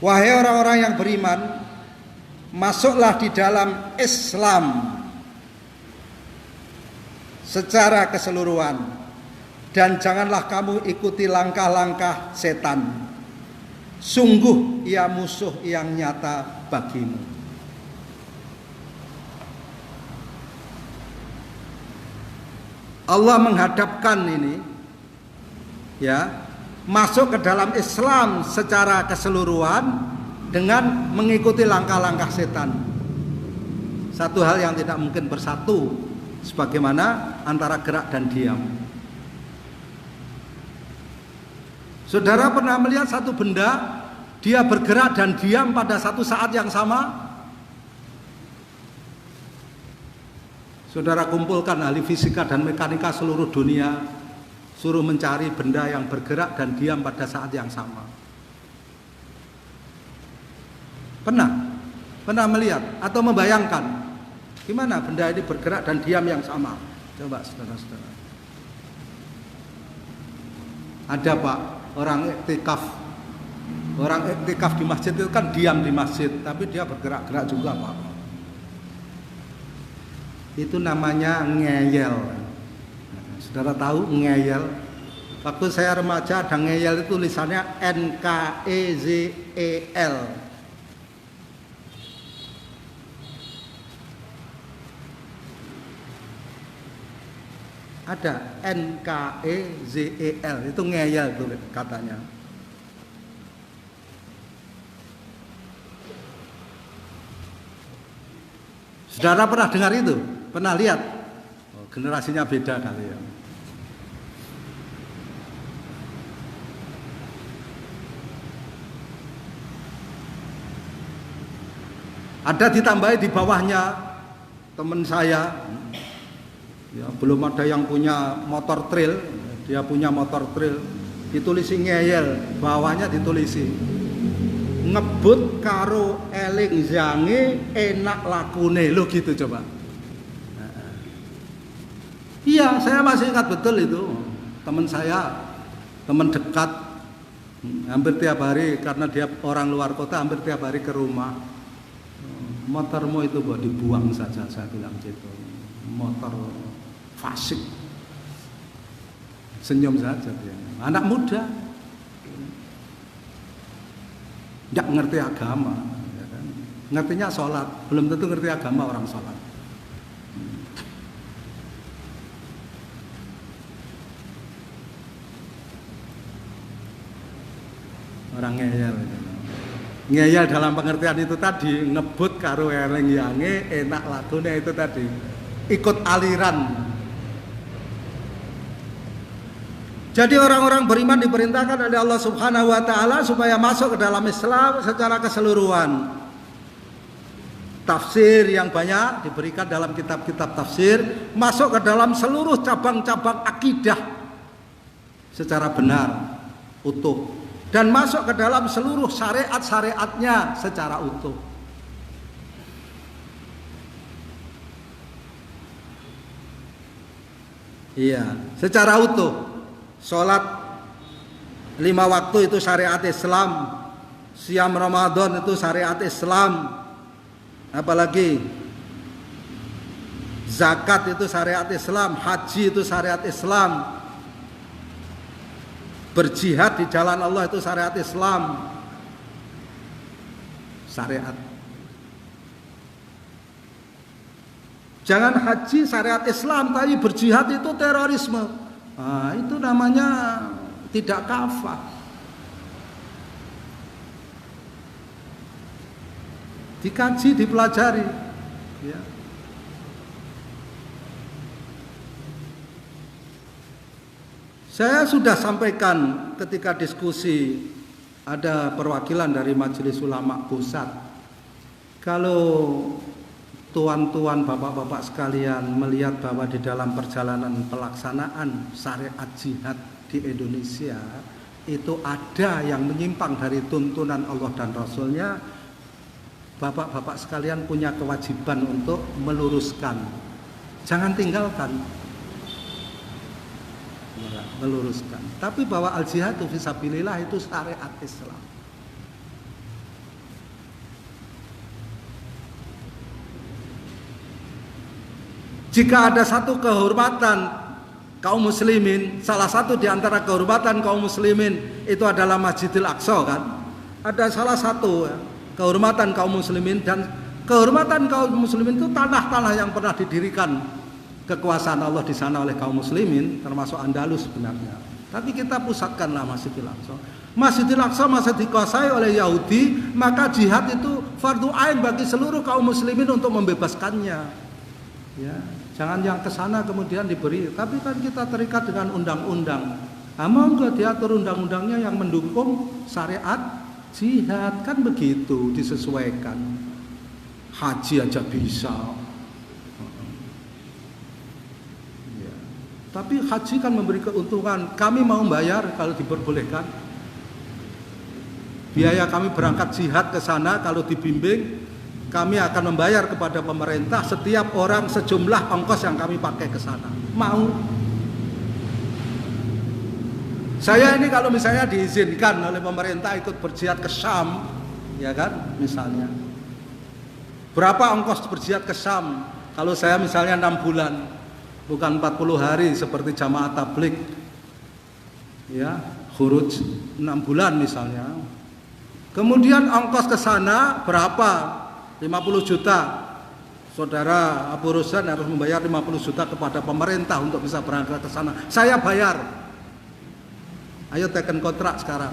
Wahai orang-orang yang beriman, masuklah di dalam Islam secara keseluruhan dan janganlah kamu ikuti langkah-langkah setan. Sungguh ia musuh yang nyata bagimu. Allah menghadapkan ini ya, masuk ke dalam Islam secara keseluruhan dengan mengikuti langkah-langkah setan. Satu hal yang tidak mungkin bersatu sebagaimana antara gerak dan diam. Saudara pernah melihat satu benda, dia bergerak dan diam pada satu saat yang sama? Saudara kumpulkan ahli fisika dan mekanika seluruh dunia, suruh mencari benda yang bergerak dan diam pada saat yang sama. Pernah melihat atau membayangkan gimana benda ini bergerak dan diam yang sama? Coba saudara-saudara. Ada Pak, orang iktikaf di masjid itu kan diam di masjid, tapi dia bergerak-gerak juga Pak. Itu namanya ngeyel. Saudara tahu ngeyel? Waktu saya remaja ada ngeyel itu tulisannya NKEZEL. Ada NKEZEL, itu ngeyel tuh katanya. Saudara pernah dengar itu? Pernah lihat? Oh, generasinya beda kali ya. Ada ditambahi di bawahnya teman saya. Ya, belum ada yang punya motor trail, dia punya motor trail, ditulisi ngeyel, bawahnya ditulisi ngebut karo eling zange enak lakune, lo gitu coba. Iya, saya masih ingat betul itu, teman saya, teman dekat, hampir tiap hari karena dia orang luar kota, hampir tiap hari ke rumah. Motormu itu buat dibuang saja, saya bilang gitu. motor fasik, senyum saja dia. Anak muda nggak ngerti agama, ya kan? Ngertinya sholat, belum tentu ngerti agama orang sholat. Orang ngeyel, ngeyel dalam pengertian itu tadi, ngebut karo eleng yange, enak lagune itu tadi, ikut aliran. Jadi orang-orang beriman diperintahkan oleh Allah Subhanahu wa taala supaya masuk ke dalam Islam secara keseluruhan. Tafsir yang banyak diberikan dalam kitab-kitab tafsir, masuk ke dalam seluruh cabang-cabang akidah secara benar, utuh, dan masuk ke dalam seluruh syariat-syariatnya secara utuh. Iya, secara utuh. Sholat 5 waktu itu syariat Islam, siam Ramadan itu syariat Islam, apalagi zakat itu syariat Islam, haji itu syariat Islam, berjihad di jalan Allah itu syariat Islam, syariat. Jangan haji syariat Islam tapi berjihad itu terorisme. Nah, itu namanya tidak kafah. Dikaji, dipelajari, ya. Saya sudah sampaikan ketika diskusi, ada perwakilan dari Majelis Ulama Pusat. Kalau tuan-tuan, bapak-bapak sekalian melihat bahwa di dalam perjalanan pelaksanaan syariat jihad di Indonesia itu ada yang menyimpang dari tuntunan Allah dan Rasulnya, bapak-bapak sekalian punya kewajiban untuk meluruskan. Jangan tinggalkan, meluruskan. Tapi bahwa al-jihadu fisabilillah itu syariat Islam. Jika ada satu kehormatan kaum muslimin, salah satu di antara kehormatan kaum muslimin itu adalah Masjidil Aqsa, kan? Ada salah satu kehormatan kaum muslimin, dan kehormatan kaum muslimin itu tanah-tanah yang pernah didirikan kekuasaan Allah di sana oleh kaum muslimin, termasuk Andalus sebenarnya. Tapi kita pusatkanlah Masjidil Aqsa. Masjidil Aqsa masih dikuasai oleh Yahudi, maka jihad itu fardu ain bagi seluruh kaum muslimin untuk membebaskannya. Ya. Jangan yang ke sana kemudian diberi, tapi kan kita terikat dengan undang-undang. Mau nggak diatur undang-undangnya yang mendukung syariat jihad, kan begitu, disesuaikan. Haji aja bisa. Ya. Tapi haji kan memberi keuntungan. Kami mau bayar kalau diperbolehkan. Biaya kami berangkat jihad ke sana kalau dibimbing, kami akan membayar kepada pemerintah setiap orang sejumlah ongkos yang kami pakai ke sana. Mau? Saya ini kalau misalnya diizinkan oleh pemerintah ikut berjihad ke Syam, ya kan, misalnya. Berapa ongkos berjihad ke Syam? Kalau saya misalnya 6 bulan, bukan 40 hari seperti jamaah tabligh. Ya, khuruj 6 bulan misalnya. Kemudian ongkos ke sana berapa? 50 juta. Saudara Abu Rusdan harus membayar 50 juta kepada pemerintah untuk bisa berangkat ke sana. Saya bayar. Ayo teken kontrak sekarang.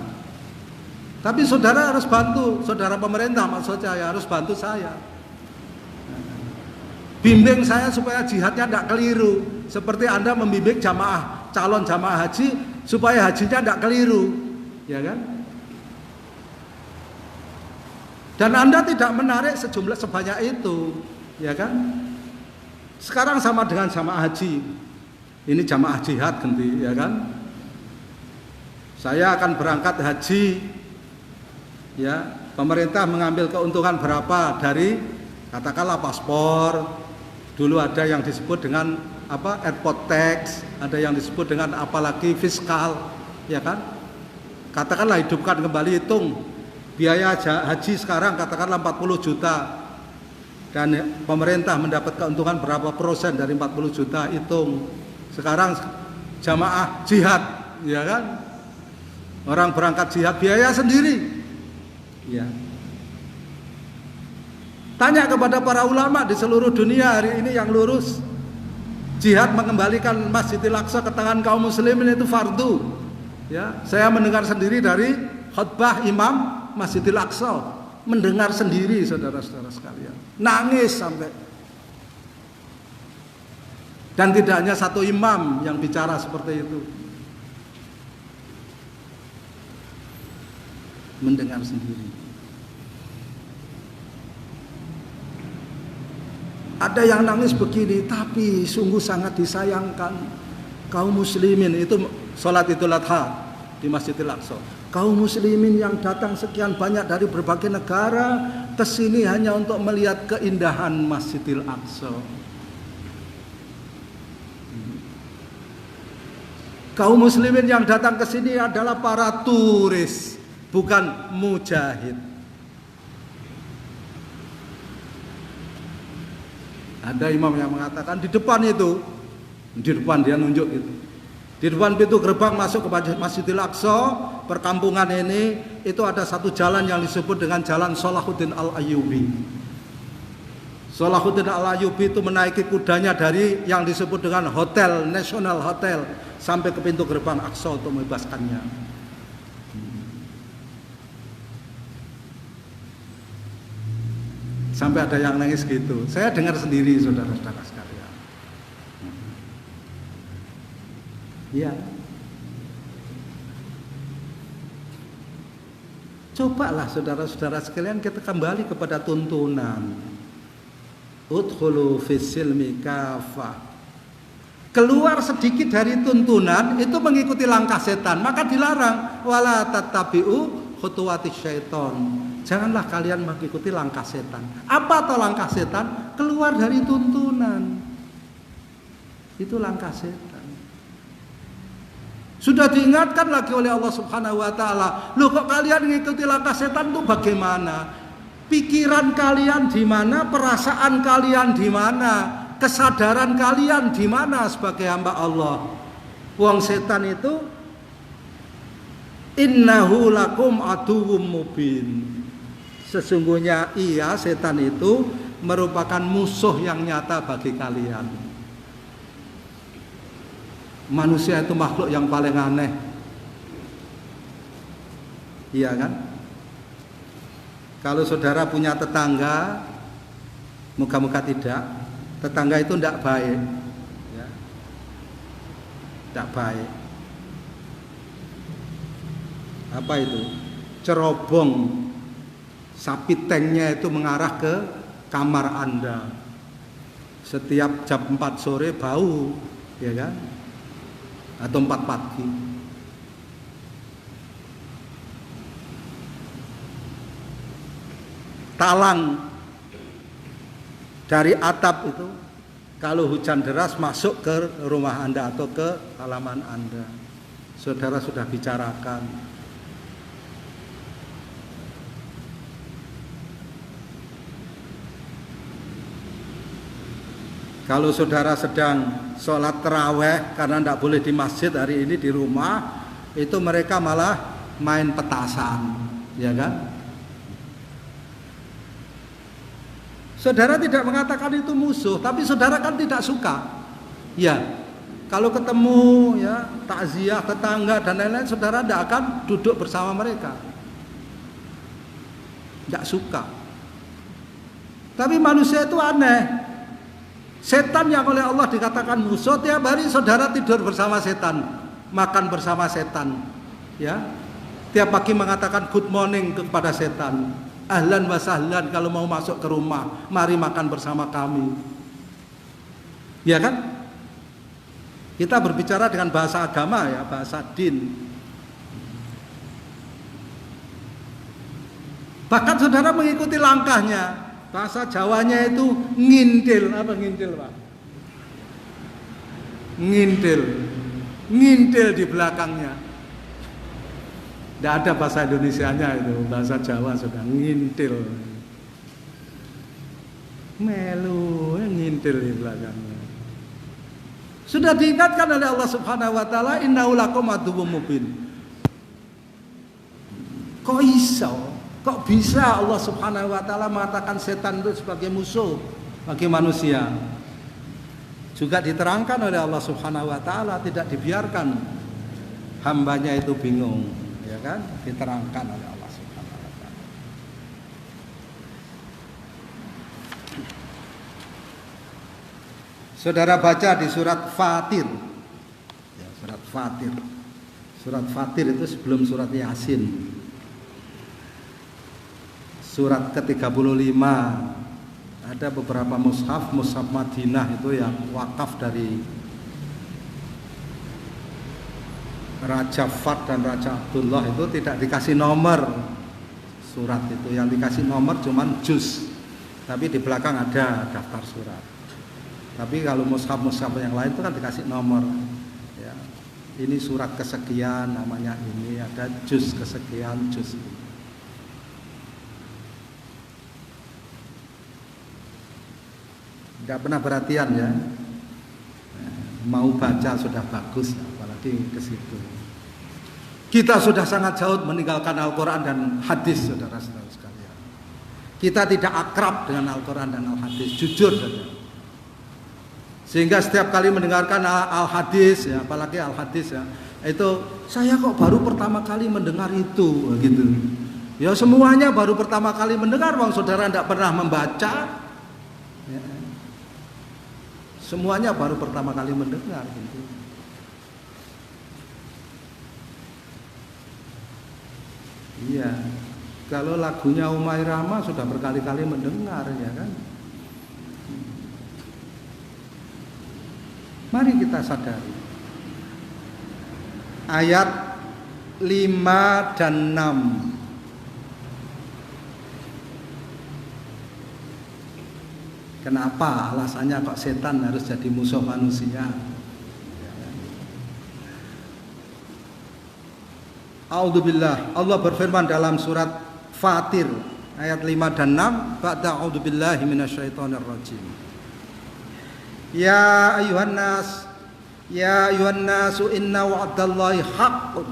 Tapi saudara harus bantu, saudara pemerintah maksud saya harus bantu saya. Bimbing saya supaya jihadnya tidak keliru. Seperti Anda membimbing jamaah, calon jamaah haji supaya hajinya tidak keliru. Ya kan? Dan Anda tidak menarik sejumlah sebanyak itu, ya kan? Sekarang sama dengan jamaah haji. Ini jamaah jihad ganti, ya kan? Saya akan berangkat haji, ya. Pemerintah mengambil keuntungan berapa dari, katakanlah paspor. Dulu ada yang disebut dengan apa? Airport tax, ada yang disebut dengan apalagi fiskal, ya kan? Katakanlah hidupkan kembali, hitung biaya haji sekarang katakanlah 40 juta. dan pemerintah mendapat keuntungan berapa persen dari 40 juta, hitung. Sekarang jamaah jihad, ya kan? Orang berangkat jihad biaya sendiri. Ya. Tanya kepada para ulama di seluruh dunia hari ini yang lurus, jihad mengembalikan Masjidil Aqsa ke tangan kaum muslimin itu fardu. Ya, saya mendengar sendiri dari khutbah imam Masjidil Aqsa, mendengar sendiri saudara-saudara sekalian, nangis sampai. Dan tidak hanya satu imam yang bicara seperti itu, mendengar sendiri. Ada yang nangis begini, tapi sungguh sangat disayangkan kaum muslimin itu sholat Idul Adha di Masjidil Aqsa. Kaum muslimin yang datang sekian banyak dari berbagai negara ke sini hanya untuk melihat keindahan Masjidil Aqsa. Kaum muslimin yang datang ke sini adalah para turis, bukan mujahid. Ada imam yang mengatakan di depan itu, di depan dia nunjuk itu, di depan pintu gerbang masuk ke Masjidil Aqsa, perkampungan ini, itu ada satu jalan yang disebut dengan Jalan Salahuddin Al-Ayyubi. Salahuddin Al-Ayyubi itu menaiki kudanya dari yang disebut dengan Hotel National Hotel sampai ke pintu gerbang Aqsa untuk membebaskannya. Sampai ada yang nangis gitu. Saya dengar sendiri saudara-saudara sekalian. Ya. Cobalah saudara-saudara sekalian kita kembali kepada tuntunan. Udkhulu fis silmi kafah. Keluar sedikit dari tuntunan itu mengikuti langkah setan, maka dilarang wala tattabi'u khutuwatis syaiton. Janganlah kalian mengikuti langkah setan. Apa atau langkah setan? Keluar dari tuntunan. Itu langkah setan. Sudah diingatkan lagi oleh Allah Subhanahu wa taala. Loh, kok kalian mengikuti langkah setan itu bagaimana? Pikiran kalian di mana? Perasaan kalian di mana? Kesadaran kalian di mana sebagai hamba Allah? Wong setan itu innahu lakum aduwwum mubin. Sesungguhnya ia, setan itu merupakan musuh yang nyata bagi kalian. Manusia itu makhluk yang paling aneh. Iya kan? Kalau saudara punya tetangga, moga-moga tidak, tetangga itu tidak baik, ya. Tidak baik. Apa itu? Cerobong sapi tanknya itu mengarah ke kamar Anda. Setiap jam 4 sore bau, ya kan? Atau 4 pagi. Talang dari atap itu kalau hujan deras masuk ke rumah Anda atau ke halaman Anda. Saudara sudah bicarakan. Kalau saudara sedang sholat taraweh karena tidak boleh di masjid hari ini di rumah, itu mereka malah main petasan, ya kan? Saudara tidak mengatakan itu musuh, tapi saudara kan tidak suka. Ya, kalau ketemu ya takziah tetangga dan lain-lain, saudara tidak akan duduk bersama mereka. Tidak suka. Tapi manusia itu aneh. Setan yang oleh Allah dikatakan musuh, tiap hari saudara tidur bersama setan, makan bersama setan, ya. Tiap pagi mengatakan good morning kepada setan, ahlan wa sahlan kalau mau masuk ke rumah, mari makan bersama kami, ya kan? Kita berbicara dengan bahasa agama ya, bahasa din. Bahkan saudara mengikuti langkahnya. Bahasa Jawanya itu ngintil. Apa ngintil, Pak? Ngintil. Ngintil di belakangnya. Tidak ada bahasa Indonesianya itu, bahasa Jawa sudah ngintil. Melu ngintil di belakangnya. Sudah diingatkan oleh Allah Subhanahu wa taala, innahu lakum aduwwum mubin. Kok bisa Allah Subhanahu wa taala mengatakan setan itu sebagai musuh bagi manusia? Juga diterangkan oleh Allah Subhanahu wa taala, tidak dibiarkan hambanya itu bingung, ya kan? Diterangkan oleh Allah Subhanahu wa taala. Saudara baca di surat Fatir. Ya, surat Fatir. Surat Fatir itu sebelum surat Yasin. Surat ke-35. Ada beberapa mushaf Madinah itu yang wakaf dari Raja Fat dan Raja Abdullah, itu tidak dikasih nomor surat itu. Yang dikasih nomor cuman juz. Tapi di belakang ada daftar surat. Tapi kalau mushaf yang lain itu kan dikasih nomor. Ya. Ini surat kesekian namanya ini, ada juz kesekian juz. Tidak pernah perhatian ya. Mau baca sudah bagus, apalagi ke situ. Kita sudah sangat jauh meninggalkan Al-Quran dan hadis, saudara-saudara sekalian. Kita tidak akrab dengan Al-Quran dan Al-Hadis, jujur saja. Sehingga setiap kali mendengarkan Al-Hadis, ya, apalagi Al-Hadis ya, itu saya kok baru pertama kali mendengar itu, gitu. Ya semuanya baru pertama kali mendengar, wong saudara tidak pernah membaca. Ya. Semuanya baru pertama kali mendengar, gitu. Iya, kalau lagunya Umairama sudah berkali-kali mendengar, ya kan? Mari kita sadari. Ayat 5 dan 6. Kenapa alasannya kok setan harus jadi musuh manusia? A'udzubillah. Allah berfirman dalam surat Fatir ayat 5 dan 6, ba'da a'udzubillahi minasyaitonir rajim. Ya ayuhan nasu inna wa'dallahi haqqun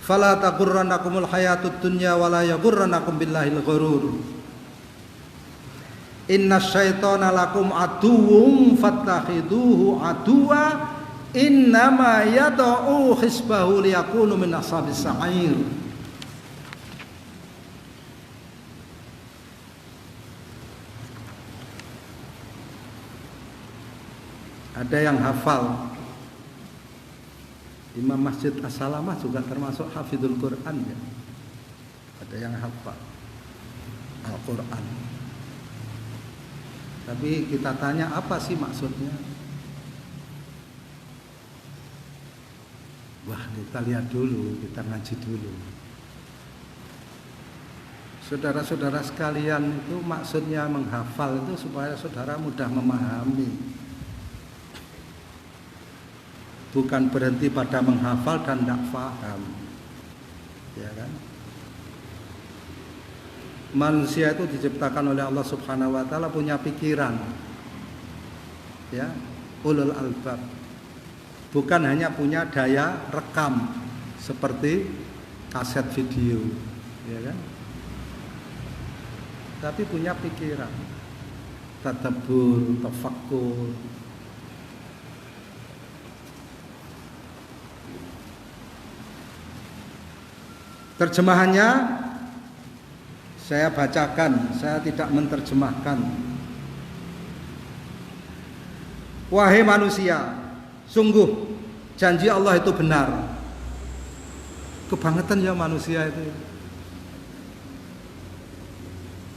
fala taghurrannakumul hayatud dunya wala yaghurrannakum billahil ghurur. Innasyaitona lakum aduwwum fattakhiduhu aduwa innama yad'u hisbahu liyakunu min ashabis sa'ir. Ada yang hafal. Imam Masjid As-Salamah juga termasuk hafidhul Quran ya. Ada yang hafal Al-Quran. Tapi kita tanya apa sih maksudnya? Wah, kita lihat dulu, kita ngaji dulu. Saudara-saudara sekalian, itu maksudnya menghafal itu supaya saudara mudah memahami. Bukan berhenti pada menghafal dan tidak paham, ya kan? Manusia itu diciptakan oleh Allah Subhanahu Wa Taala punya pikiran, ya, ulul albab. Bukan hanya punya daya rekam seperti kaset video, ya kan? Tapi punya pikiran, tadabbur, tafakkur. Terjemahannya saya bacakan, saya tidak menerjemahkan. Wahai manusia, sungguh janji Allah itu benar. Kebangetan ya manusia itu.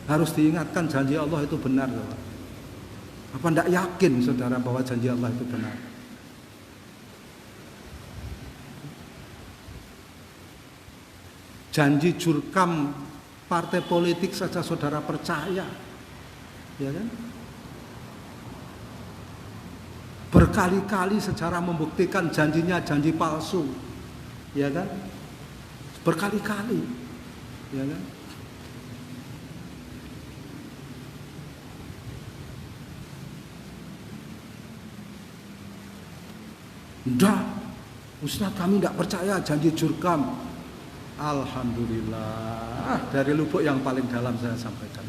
Harus diingatkan janji Allah itu benar. Apa tidak yakin saudara bahwa janji Allah itu benar? Janji jurkam partai politik saja saudara percaya, ya kan? Berkali-kali secara membuktikan janjinya janji palsu, ya kan? Berkali-kali, ya kan? Enggak, Ustaz kami tidak percaya janji jurkam. Alhamdulillah, dari lubuk yang paling dalam saya sampaikan.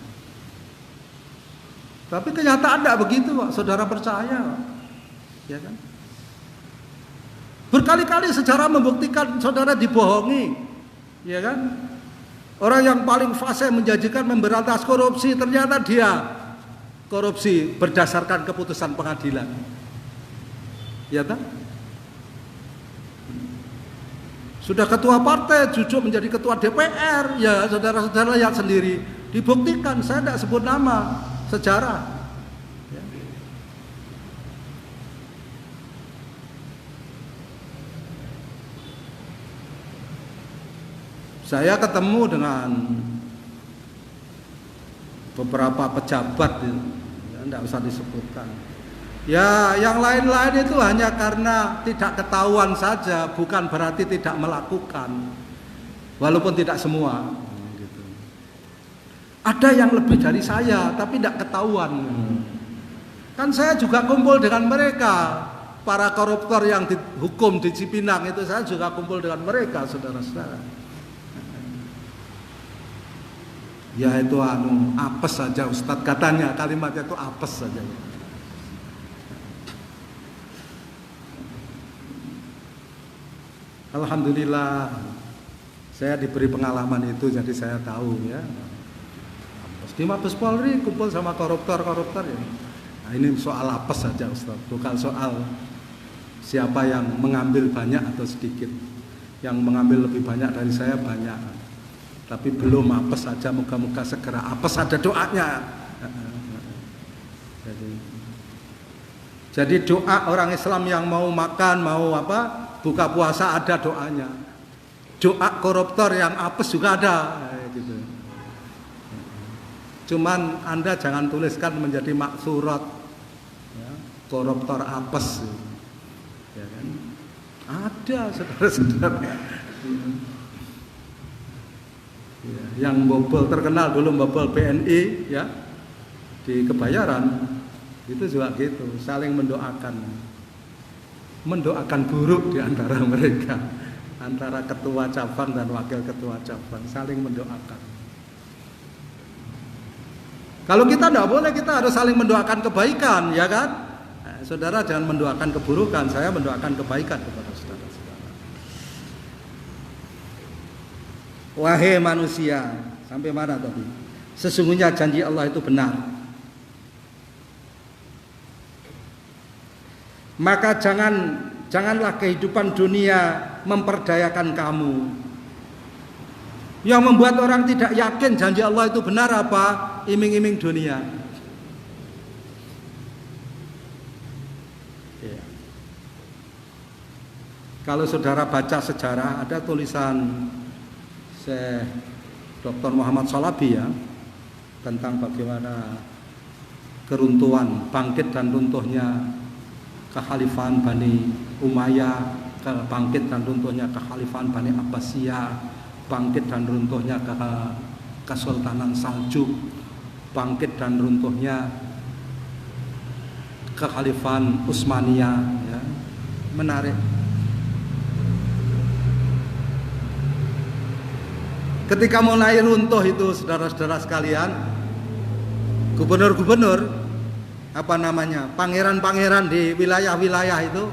Tapi kenyataan tidak begitu, Pak. Saudara percaya, Pak. Ya kan? Berkali-kali sejarah membuktikan saudara dibohongi, ya kan? Orang yang paling fasih menjanjikan memberantas korupsi, ternyata dia korupsi berdasarkan keputusan pengadilan, ya kan? Sudah ketua partai, jujur menjadi ketua DPR, ya saudara-saudara lihat sendiri, dibuktikan. Saya tidak sebut nama, sejarah. Saya ketemu dengan beberapa pejabat, tidak usah disebutkan. Ya, yang lain-lain itu hanya karena tidak ketahuan saja, bukan berarti tidak melakukan. Walaupun tidak semua. Gitu. Ada yang lebih dari saya, tapi tidak ketahuan. Kan saya juga kumpul dengan mereka, para koruptor yang dihukum di Cipinang itu saya juga kumpul dengan mereka, saudara-saudara. Ya itu apes saja Ustadz, katanya kalimatnya itu apes saja. Alhamdulillah saya diberi pengalaman itu, jadi saya tahu ya. Di Mabes Polri kumpul sama koruptor ya. Nah, ini soal apes saja Ustadz, bukan soal siapa yang mengambil banyak atau sedikit. Yang mengambil lebih banyak dari saya banyak. Tapi belum apes saja, moga-moga segera apes, ada doanya. Jadi doa orang Islam yang mau makan, mau buka puasa ada doanya. Doa koruptor yang apes juga ada. Gitu. Cuman Anda jangan tuliskan menjadi maksurat, ya, koruptor apes. Ya kan? Ada saudara-saudara. Yang bobol terkenal dulu bobol BNI ya di Kebayaran itu juga gitu, saling mendoakan buruk di antara mereka, antara ketua cabang dan wakil ketua cabang saling mendoakan. Kalau kita tidak boleh, kita harus saling mendoakan kebaikan, ya kan? Saudara jangan mendoakan keburukan, saya mendoakan kebaikan kepada saudara. Wahai manusia, sampai mana tadi? Sesungguhnya janji Allah itu benar. Maka janganlah kehidupan dunia memperdayakan kamu. Yang membuat orang tidak yakin janji Allah itu benar apa? Iming-iming dunia. Ya. Kalau saudara baca sejarah, ada tulisan Syekh Dr. Muhammad Shalabi ya, tentang bagaimana keruntuhan, bangkit dan runtuhnya kekhalifahan Bani Umayyah, bangkit dan runtuhnya kekhalifahan Bani Abbasiyah, bangkit dan runtuhnya Kesultanan Saljuk, bangkit dan runtuhnya kekhalifahan Utsmaniyah ya. Menarik. Ketika mulai runtuh itu saudara-saudara sekalian, gubernur-gubernur pangeran-pangeran di wilayah-wilayah itu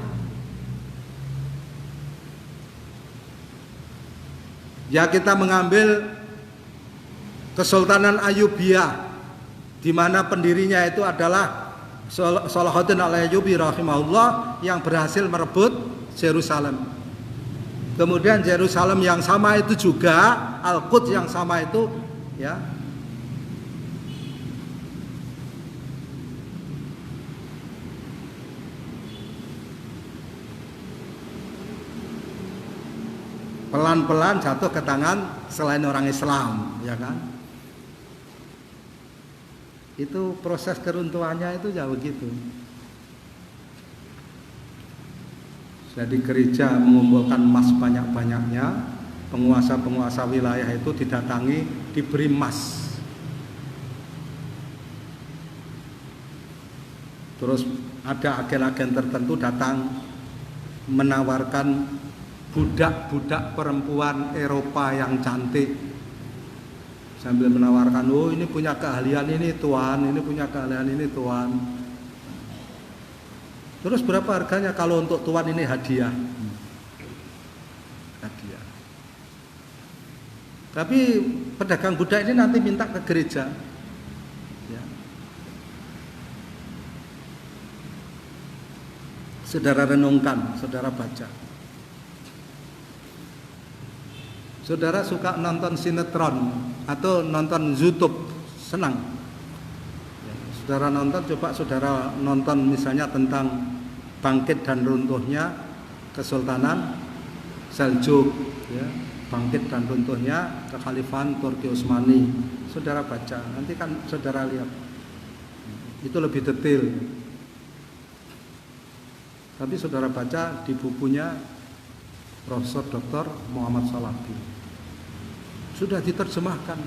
ya, kita mengambil Kesultanan Ayyubiyah di mana pendirinya itu adalah Salahuddin Al-Ayyubi rahimahullah yang berhasil merebut Yerusalem. Kemudian Yerusalem yang sama itu juga, Al-Quds yang sama itu ya, pelan-pelan jatuh ke tangan selain orang Islam, ya kan? Itu proses keruntuhannya itu ya begitu. Jadi gereja mengumpulkan emas banyak-banyaknya, penguasa-penguasa wilayah itu didatangi, diberi emas. Terus ada agen-agen tertentu datang menawarkan budak-budak perempuan Eropa yang cantik, sambil menawarkan, oh ini punya keahlian ini tuan, ini punya keahlian ini tuan. Terus berapa harganya? Kalau untuk tuan ini hadiah. Hadiah. Tapi pedagang budak ini nanti minta ke gereja. Ya. Saudara renungkan, saudara baca. Saudara suka nonton sinetron atau nonton YouTube, senang. Ya, saudara nonton, coba saudara nonton misalnya tentang bangkit dan runtuhnya Kesultanan Seljuk, ya, bangkit dan runtuhnya Kekhalifahan Turki Utsmani. Saudara baca, nanti kan saudara lihat, itu lebih detail. Tapi saudara baca di bukunya Profesor Dr. Muhammad Salabi. Sudah diterjemahkan.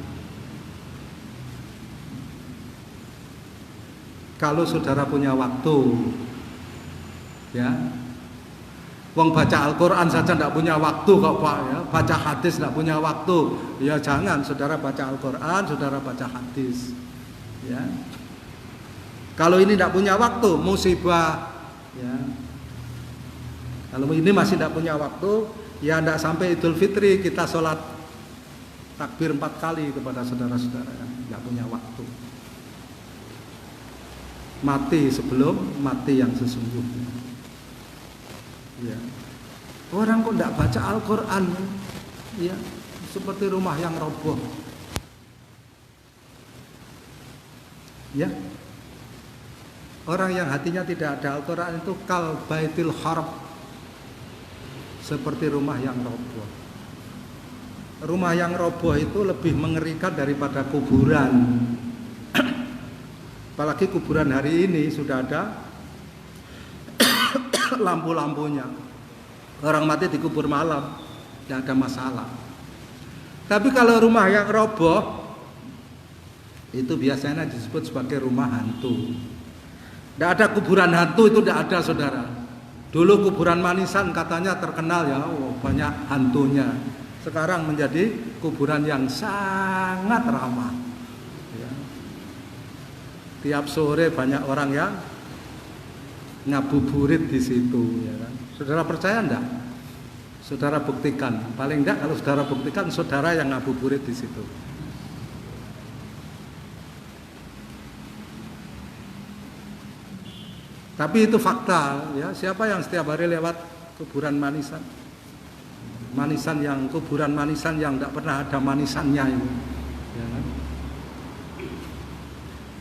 Kalau saudara punya waktu, ya, wong baca Al-Quran saja tidak punya waktu kok Pak, ya. Baca hadis tidak punya waktu, ya jangan saudara baca Al-Quran, saudara baca hadis, ya. Kalau ini tidak punya waktu, musibah, ya. Kalau ini masih tidak punya waktu, ya tidak sampai Idul Fitri kita sholat takbir 4 kali kepada saudara-saudara yang tidak punya waktu. Mati sebelum mati yang sesungguhnya. Ya. Orang kok tidak baca Al-Quran, ya, seperti rumah yang roboh. Ya. Orang yang hatinya tidak ada Al-Quran itu kal baitil harab, seperti rumah yang roboh. Rumah yang roboh itu lebih mengerikan daripada kuburan. Apalagi kuburan hari ini sudah ada lampu-lampunya. Orang mati dikubur malam, tidak ada masalah. Tapi kalau rumah yang roboh, itu biasanya disebut sebagai rumah hantu. Tidak ada kuburan hantu, itu tidak ada saudara. Dulu kuburan Manisan katanya terkenal ya, banyak hantunya. Sekarang menjadi kuburan yang sangat ramah. Ya. Tiap sore banyak orang yang ngabuburit di situ. Ya kan? Saudara percaya enggak? Saudara buktikan. Paling enggak kalau saudara buktikan, saudara yang ngabuburit di situ. Tapi itu fakta. Ya. Siapa yang setiap hari lewat kuburan Manisan? Kuburan manisan yang tidak pernah ada manisannya itu. Ya kan?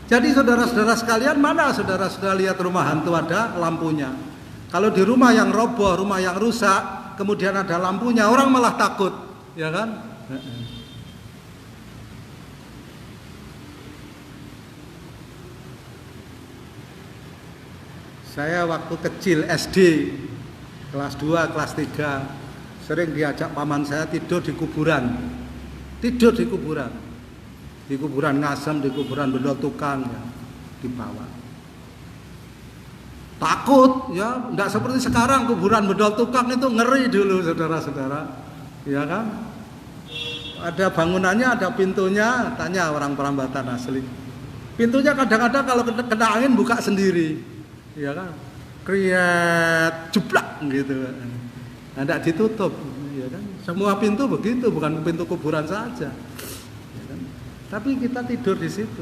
Jadi saudara-saudara sekalian, mana saudara-saudara lihat rumah hantu ada lampunya? Kalau di rumah yang roboh, rumah yang rusak, kemudian ada lampunya, orang malah takut, ya kan? Saya waktu kecil SD, kelas 2, kelas 3, sering diajak paman saya tidur di kuburan. Tidur di kuburan. Di kuburan Ngasem, di kuburan Bedol Tukang ya, dibawa. Takut ya, enggak seperti sekarang kuburan Bedol Tukang itu ngeri dulu saudara-saudara. Ya kan? Ada bangunannya, ada pintunya, tanya orang Perambatan asli. Pintunya kadang-kadang kalau kena angin buka sendiri. Ya kan? Kriet, jeblak gitu. Tidak ditutup, ya kan? Semua pintu begitu, bukan pintu kuburan saja. Ya kan? Tapi kita tidur di situ.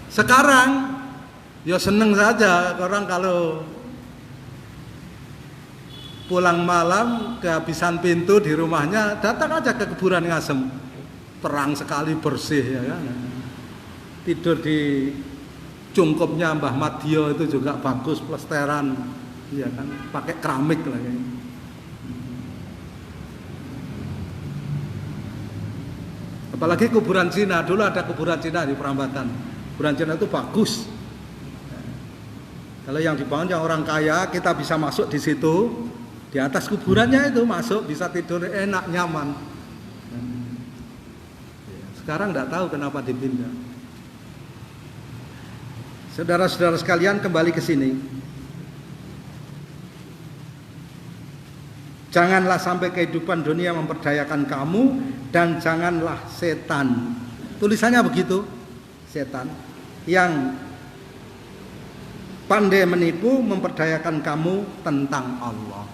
Sekarang, ya seneng saja orang kalau pulang malam kehabisan pintu di rumahnya, datang aja ke kuburan Ngasem. Terang sekali, bersih, ya kan? Tidur di cungkupnya Mbah Madio itu juga bagus, plesteran, ya kan, pakai keramik lagi. Apalagi kuburan Cina, dulu ada kuburan Cina di Perambatan. Kuburan Cina itu bagus. Kalau yang dibangun yang orang kaya, kita bisa masuk di situ, di atas kuburannya itu masuk, bisa tidur enak, nyaman. Sekarang tidak tahu kenapa dipindah. Saudara-saudara sekalian, kembali ke sini. Janganlah sampai kehidupan dunia memperdayakan kamu, dan janganlah setan. Tulisannya begitu, setan yang pandai menipu memperdayakan kamu tentang Allah.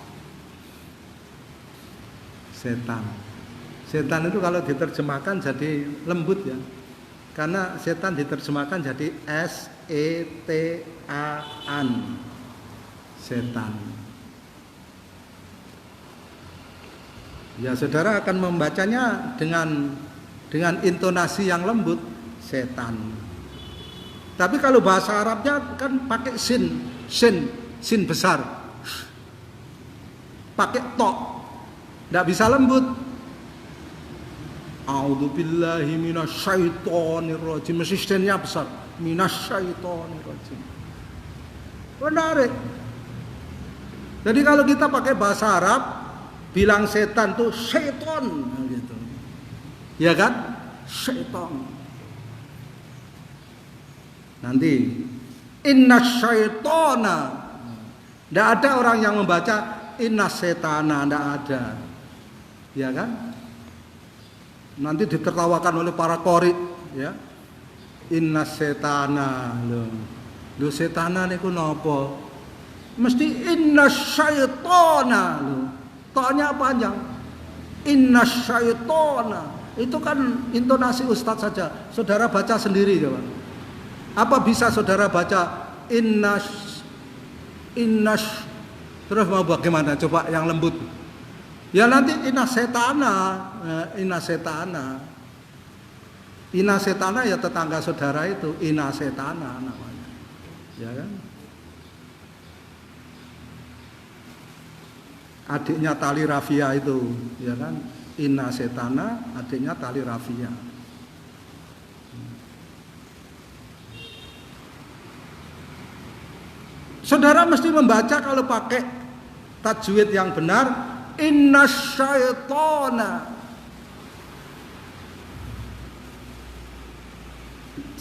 Setan. Setan itu kalau diterjemahkan jadi lembut ya. Karena setan diterjemahkan jadi S-E-T-A-N. Setan. Ya, saudara akan membacanya dengan intonasi yang lembut, setan. Tapi kalau bahasa Arabnya kan pakai sin besar. Pakai to. Tidak bisa lembut. A'udzubillahi minasyaitonirrajim. Mesti sinnya besar. Minasyaitonirrajim. Menarik. Jadi kalau kita pakai bahasa Arab, bilang setan tuh syaiton gitu. Ya kan? Syaiton. Nanti inna syaitona. Tidak ada orang yang membaca inna setana, tidak ada. Ya kan? Nanti ditertawakan oleh para qori, ya. Inna setana. Lho setana niku napa? Mesti inna syaitona lho. Tanya panjang. Inna syaitona. Itu kan intonasi ustadz saja. Saudara baca sendiri coba. Apa bisa saudara baca inna terus mau bagaimana? Coba yang lembut. Ya nanti inna setana. Inna setana ya tetangga saudara itu. Inna setana namanya. Ya kan? Adiknya Tali Rafia itu, ya kan? Inna setana, adiknya Tali Rafia. Saudara mesti membaca kalau pakai tajwid yang benar, inna syaitona.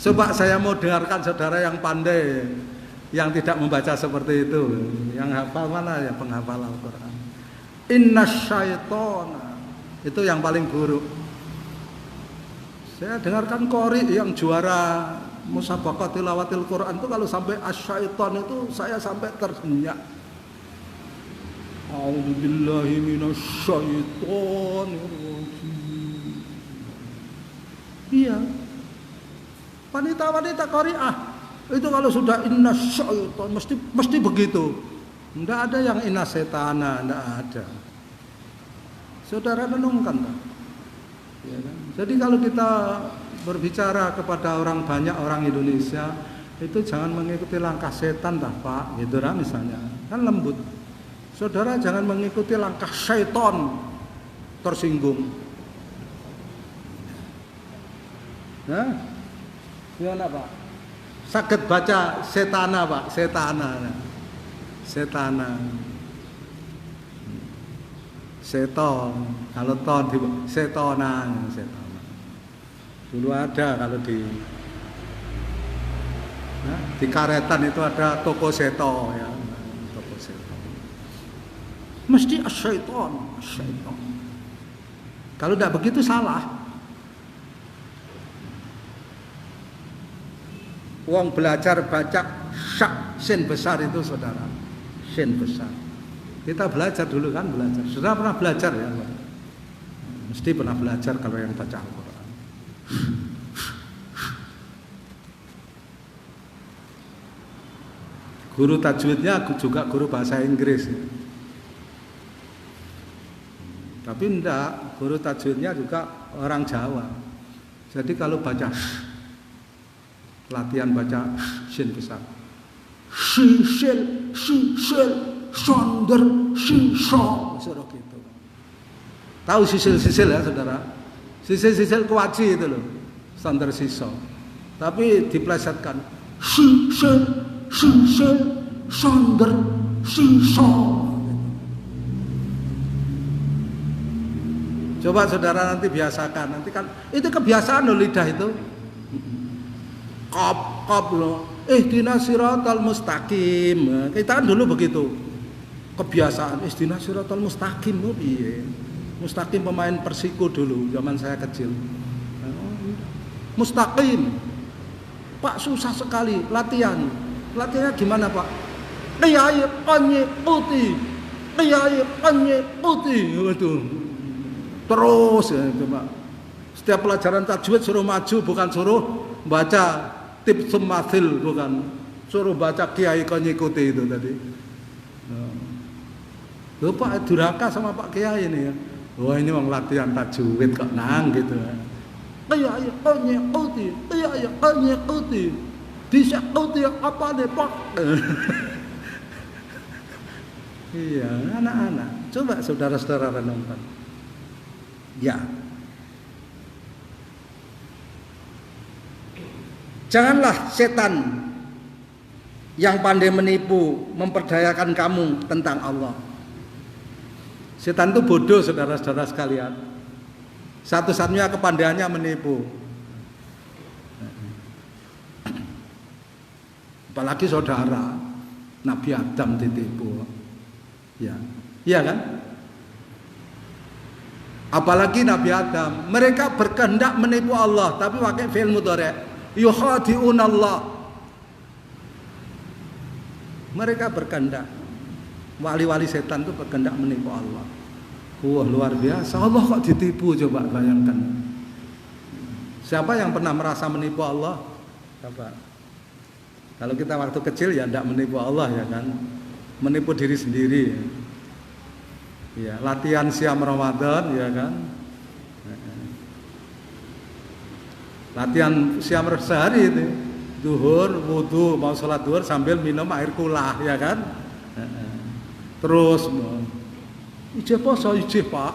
Coba saya mau dengarkan saudara yang pandai, yang tidak membaca seperti itu, yang hafal mana ya, penghafal Al-Quran. Inna syaitona. Itu yang paling buruk. Saya dengarkan qori yang juara musabaqah tilawatil Quran itu kalau sampai asyaiton itu saya sampai tersenyak. A'udzubillahi minasyaitonirrajim. Iya. Wanita-wanita qari'ah itu kalau sudah inna syaiton mesti begitu. Tidak ada yang inna setana, tidak ada. Saudara renungkan tak? Ya kan? Jadi kalau kita berbicara kepada banyak orang Indonesia, itu jangan mengikuti langkah setan dah Pak, gitu lah misalnya. Kan lembut. Saudara jangan mengikuti langkah syaiton, tersinggung. Nah, gimana Pak? Sakit baca setana Pak, setana. Seton, kalau ton di setonan. Dulu ada kalau di Karetan itu ada toko seto ya, toko seto. Mesti asyaiton. Kalau tidak begitu salah. Wong belajar baca syak sin besar itu saudara. Sin besar. Kita belajar dulu kan, belajar. Sudah pernah belajar ya? Mesti pernah belajar kalau yang baca Al-Quran. Guru tajwidnya juga guru bahasa Inggris. Tapi enggak, guru tajwidnya juga orang Jawa. Jadi kalau baca latihan baca sin besar. Sisil, sonder, siso, suruh gitu. Tahu sisil ya saudara? Sisil kuaci itu loh, sonder siso. Tapi diplesetkan. Sisil, sonder, siso. Coba saudara nanti biasakan, nanti kan itu kebiasaan loh lidah itu. Kop loh. ihdinas siratal mustaqim. Kita kan dulu begitu. Kebiasaan ihdinas siratal mustaqim itu piye? Mustaqim pemain Persiko dulu zaman saya kecil. Mustaqim. Pak susah sekali latihan. Latihannya gimana, Pak? Qiyai qanyuti. Qiyai qanyuti. Itu. Terus ya, itu, Pak. Setiap pelajaran tajwid suruh maju, bukan suruh baca tip semathil, bukan suruh baca Kiai Konyikuti itu tadi. Loh Pak, durhaka sama Pak Kiai ini ya. Wah ini mau latihan tajwid kok nang gitu. Kiai Konyikuti, Kiai Konyikuti, disekuti apa deh Pak? Iya, anak-anak. Coba saudara-saudara renungkan. Ya. Janganlah setan yang pandai menipu memperdayakan kamu tentang Allah. Setan itu bodoh saudara-saudara sekalian. Satu-satunya kepandaiannya menipu. Apalagi saudara Nabi Adam ditipu. Ya, iya kan? Apalagi Nabi Adam, mereka berkehendak menipu Allah, tapi pakai fi'il mudhari'. Yukhadi'un Allah. Mereka berkehendak. Wali-wali setan itu berkehendak menipu Allah. Wah luar biasa. Allah kok ditipu, coba bayangkan. Siapa yang pernah merasa menipu Allah? Coba. Kalau kita waktu kecil ya tidak menipu Allah ya kan. Menipu diri sendiri. Ya, latihan siam Ramadan ya kan. Latihan siam sehari itu. Duhur, wudu, mau sholat duhur sambil minum air kulah ya kan. Terus ijeh poso ijeh Pak.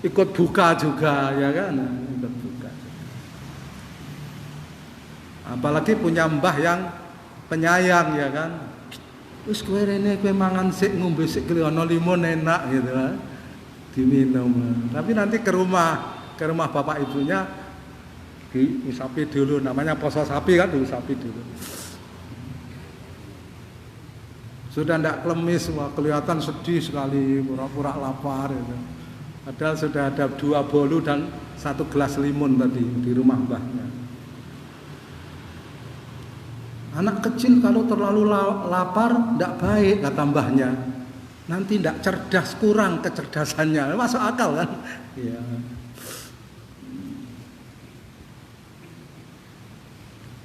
Ikut buka juga ya kan. Ikut buka. Apalagi punya mbah yang penyayang ya kan. Wis kowe rene kowe mangan sik ngombe sik ana limun enak gitu kan. Diminum. Tapi nanti ke rumah bapak ibunya diusapi dulu, namanya poso sapi kan, diusapi dulu. Sudah ndak klemis, wah kelihatan sedih sekali, pura-pura lapar gitu. Padahal sudah ada 2 bolu dan 1 gelas limun tadi di rumah mbahnya. Anak kecil kalau terlalu lapar ndak baik kata mbahnya. Nanti ndak cerdas, kurang kecerdasannya. Masuk akal kan? Iya.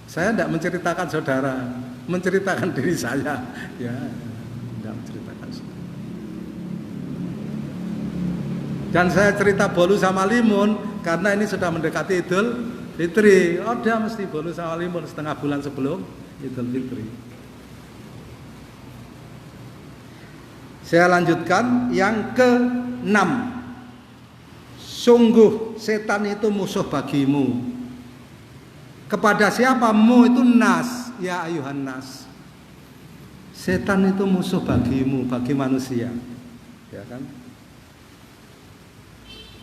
Saya tidak menceritakan saudara, menceritakan diri saya. Ya, tidak menceritakan. Dan saya cerita bolu sama limun karena ini sudah mendekati Idul Fitri. Oh, dia mesti bolu sama limun setengah bulan sebelum Idul Fitri. Saya lanjutkan yang ke-6. Sungguh setan itu musuh bagimu. Kepada siapa? Mu itu nas, ya ayuhan nas. Setan itu musuh bagimu, bagi manusia. Ya kan?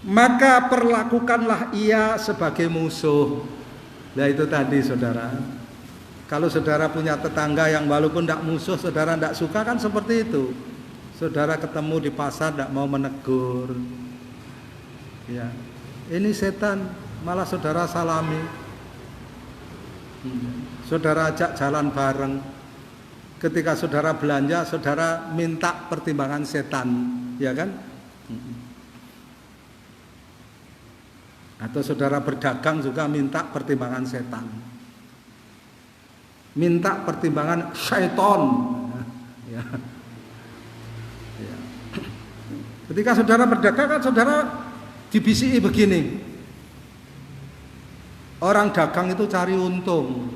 Maka perlakukanlah ia sebagai musuh. Nah itu tadi saudara. Kalau saudara punya tetangga yang walaupun tidak musuh, saudara tidak suka kan seperti itu. Saudara ketemu di pasar tidak mau menegur. Ya, ini setan, malah saudara salami. Saudara ajak jalan bareng. Ketika saudara belanja, saudara minta pertimbangan setan, ya kan? Atau saudara berdagang juga minta pertimbangan setan. Minta pertimbangan syaiton. Ya. Ya. Ketika saudara berdagang kan saudara dibisiki begini. Orang dagang itu cari untung.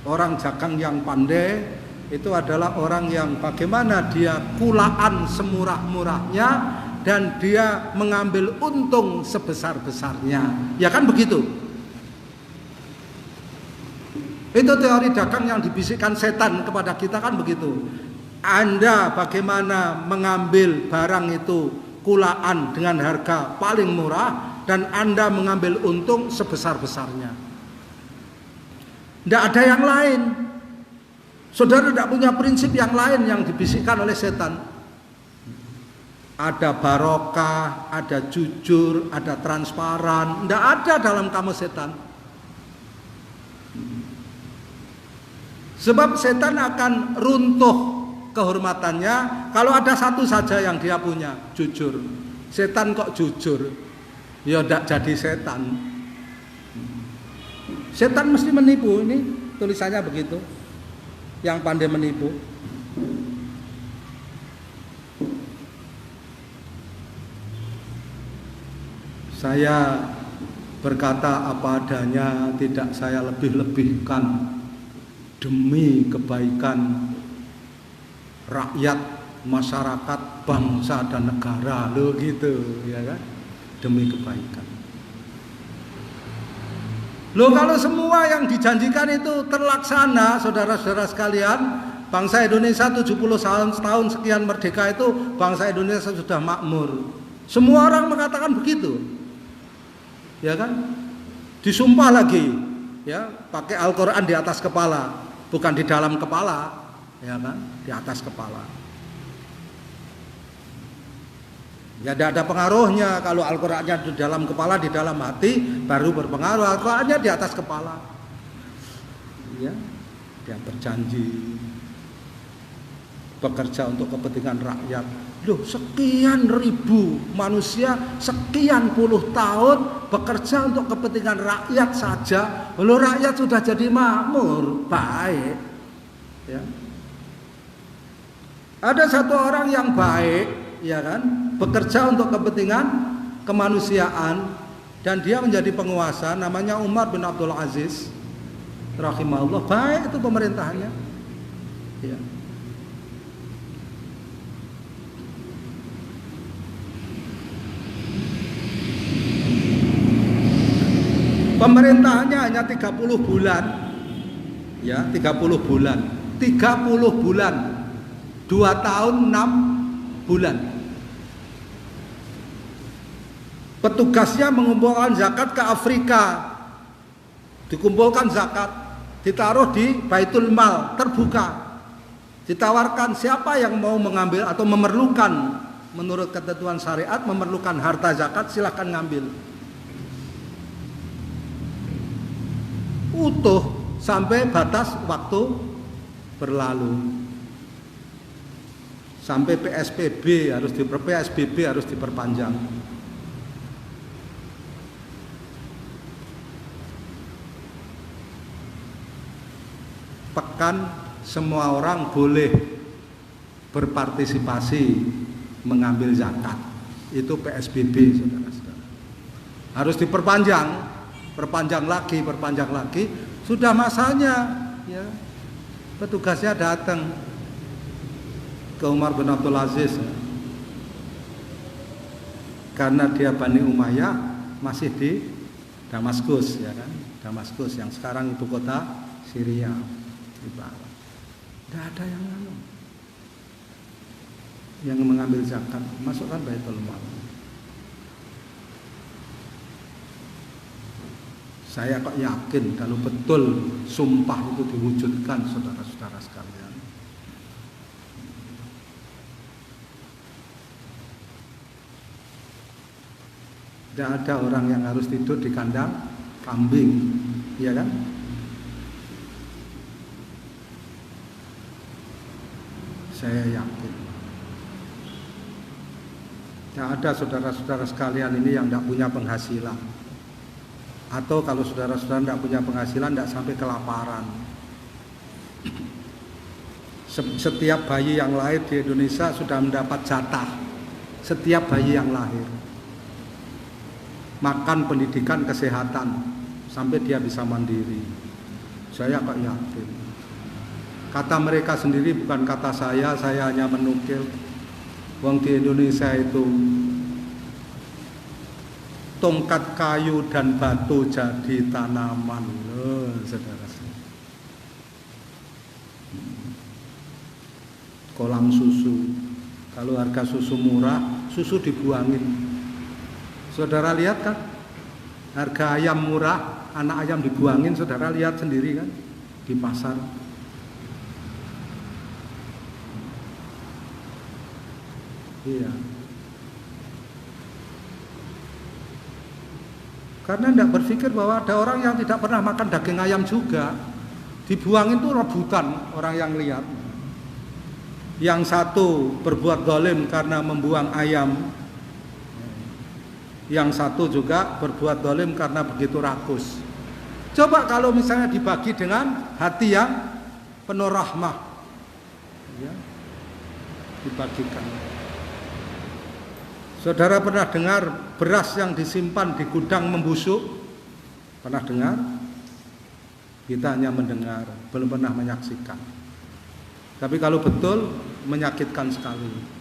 Orang dagang yang pandai itu adalah orang yang bagaimana dia kulaan semurah-murahnya dan dia mengambil untung sebesar-besarnya. Ya kan begitu? Itu teori dagang yang dibisikkan setan kepada kita kan begitu. Anda bagaimana mengambil barang itu kulaan dengan harga paling murah dan Anda mengambil untung sebesar-besarnya. Tidak ada yang lain. Saudara tidak punya prinsip yang lain yang dibisikkan oleh setan. Ada barokah, ada jujur, ada transparan. Tidak ada dalam kamus setan. Sebab setan akan runtuh kehormatannya kalau ada satu saja yang dia punya, jujur. Setan kok jujur? Ya tidak jadi setan. Setan mesti menipu, ini tulisannya begitu. Yang pandai menipu. Saya berkata apa adanya, tidak saya lebih-lebihkan demi kebaikan rakyat, masyarakat, bangsa dan negara, lo gitu, ya kan? Demi kebaikan. Loh, kalau semua yang dijanjikan itu terlaksana, saudara-saudara sekalian, bangsa Indonesia 70 tahun sekian merdeka itu, bangsa Indonesia sudah makmur. Semua orang mengatakan begitu. Ya kan? Disumpah lagi, ya, pakai Al-Qur'an di atas kepala, bukan di dalam kepala, ya kan? Di atas kepala. Ya tidak ada pengaruhnya kalau Al-Qur'annya di dalam kepala, di dalam hati baru berpengaruh. Al-Qur'annya di atas kepala. Ya, dia berjanji bekerja untuk kepentingan rakyat. Loh, sekian ribu manusia, sekian puluh tahun bekerja untuk kepentingan rakyat saja. Loh, rakyat sudah jadi makmur, baik. Ya. Ada satu orang yang baik, ya kan, bekerja untuk kepentingan kemanusiaan dan dia menjadi penguasa, namanya Umar bin Abdul Aziz rahimahullah. Baik itu pemerintahannya, ya. Pemerintahannya hanya 30 bulan, ya, 30 bulan, 30 bulan, 2 tahun 6 bulan. Petugasnya mengumpulkan zakat ke Afrika, dikumpulkan zakat, ditaruh di Baitul Mal, terbuka, ditawarkan siapa yang mau mengambil atau memerlukan, menurut ketentuan syariat, memerlukan harta zakat, silahkan ngambil. Utuh sampai batas waktu berlalu. Sampai PSBB harus diperpanjang. Pekan semua orang boleh berpartisipasi mengambil zakat. Itu PSBB, saudara-saudara. Harus diperpanjang, perpanjang lagi. Sudah masanya, ya. Petugasnya datang ke Umar bin Abdul Aziz, karena dia Bani Umayyah, masih di Damaskus, ya kan? Damaskus yang sekarang ibu kota Syria. Tidak ada yang mengambil zakat, masukkan Baitul Mal. Saya kok yakin kalau betul sumpah itu diwujudkan, saudara-saudara sekalian. Tidak ada orang yang harus tidur di kandang kambing, ya kan? Saya yakin. Tidak ada saudara-saudara sekalian ini yang tidak punya penghasilan. Atau kalau saudara-saudara tidak punya penghasilan, tidak sampai kelaparan. Setiap bayi yang lahir di Indonesia sudah mendapat jatah. Setiap bayi yang lahir, makan, pendidikan, kesehatan, sampai dia bisa mandiri. Saya kok yakin. Kata mereka sendiri, bukan kata saya hanya menukil. Wong di Indonesia itu tongkat kayu dan batu jadi tanaman. Saudara. Kolam susu. Kalau harga susu murah, susu dibuangin. Saudara lihat kan? Harga ayam murah, anak ayam dibuangin, saudara lihat sendiri kan? di pasar. Iya. Karena tidak berpikir bahwa ada orang yang tidak pernah makan daging ayam juga. Dibuang itu rebutan orang yang lihat. Yang satu berbuat zalim karena membuang ayam. Yang satu juga berbuat zalim karena begitu rakus. Coba kalau misalnya dibagi dengan hati yang penuh rahmah, ya, dibagikan. Saudara pernah dengar beras yang disimpan di gudang membusuk? Pernah dengar? Kita hanya mendengar, belum pernah menyaksikan. Tapi kalau betul, menyakitkan sekali.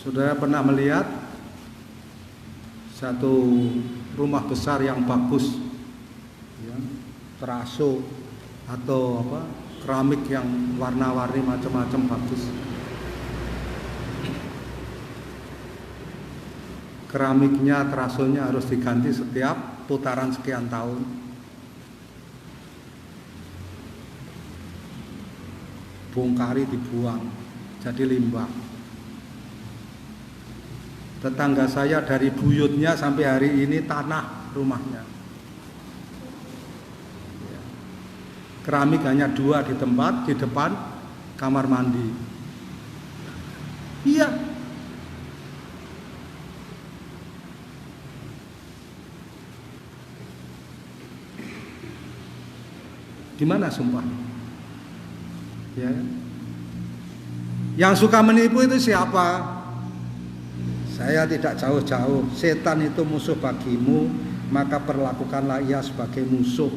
Saudara pernah melihat satu rumah besar yang bagus, ya, teraso atau keramik yang warna-warni macam-macam bagus. Keramiknya, terasonya harus diganti setiap putaran sekian tahun. Bongkari dibuang, jadi limbah. Tetangga saya dari buyutnya sampai hari ini tanah rumahnya. Keramik hanya 2 di tempat, di depan kamar mandi. Iya. Gimana sumpah? Ya. Yang suka menipu itu siapa? Saya tidak jauh-jauh. Setan itu musuh bagimu, maka perlakukanlah ia sebagai musuh.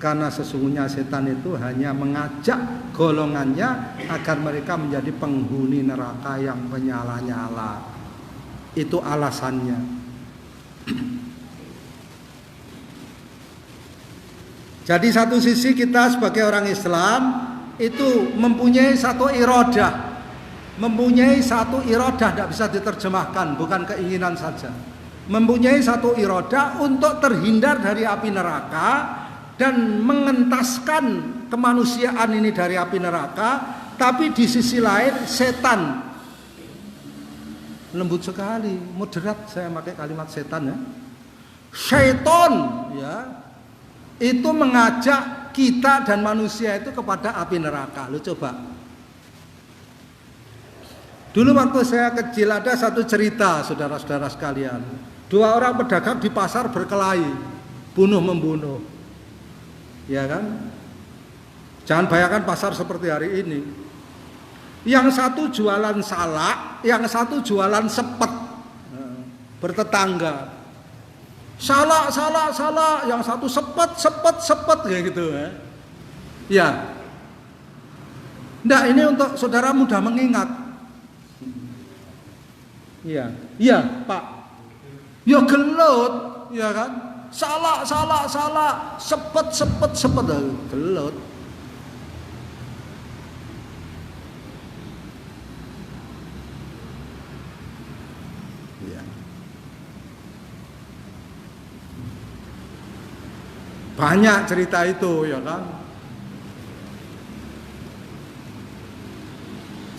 Karena sesungguhnya setan itu hanya mengajak golongannya agar mereka menjadi penghuni neraka yang menyala-nyala. Itu alasannya. Jadi satu sisi kita sebagai orang Islam itu mempunyai satu iradah. Mempunyai satu iradah, tidak bisa diterjemahkan, bukan keinginan saja. Mempunyai satu iradah untuk terhindar dari api neraka dan mengentaskan kemanusiaan ini dari api neraka. Tapi di sisi lain setan, lembut sekali, moderat saya pakai kalimat setan ya. Syaiton ya, itu mengajak kita dan manusia itu kepada api neraka. Lu coba. Dulu waktu saya kecil ada satu cerita, saudara-saudara sekalian. 2 orang pedagang di pasar berkelahi, bunuh-membunuh. Ya kan? Jangan bayangkan pasar seperti hari ini. Yang satu jualan salak, yang satu jualan sepet. Bertetangga. Salak, salak, salak, yang satu sepet, sepet, sepet kayak gitu ya. Ya. Nah, ini untuk saudara mudah mengingat. Iya, iya Pak. Ya gelut, ya kan? Salak, salak, salak, sepet, sepet, sepet, gelut. Ya. Banyak cerita itu, ya kan?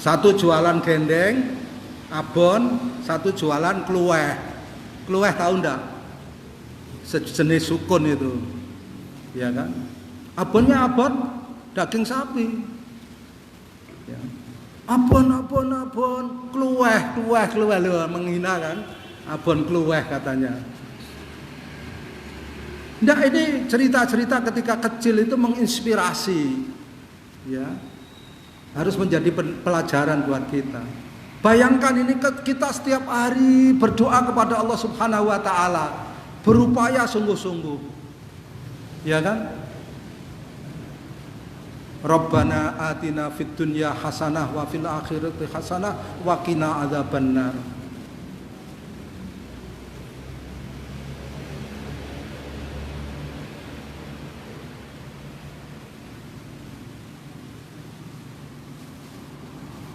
Satu jualan gendeng, abon, satu jualan kluweh. Kluweh tahu ndak? Sejenis sukun itu. Ya kan? Abonnya abon daging sapi. Ya. Abon, abon, abon, kluweh, kluweh, kluweh, loh, menghina kan? Abon kluweh katanya. Ndak, ini cerita-cerita ketika kecil itu menginspirasi. Ya. Harus menjadi pelajaran buat kita. Bayangkan ini kita setiap hari berdoa kepada Allah Subhanahu wa taala, berupaya sungguh-sungguh. Ya kan? Rabbana atina fid dunya hasanah wa fil akhirati hasanah wa qina adzabannar.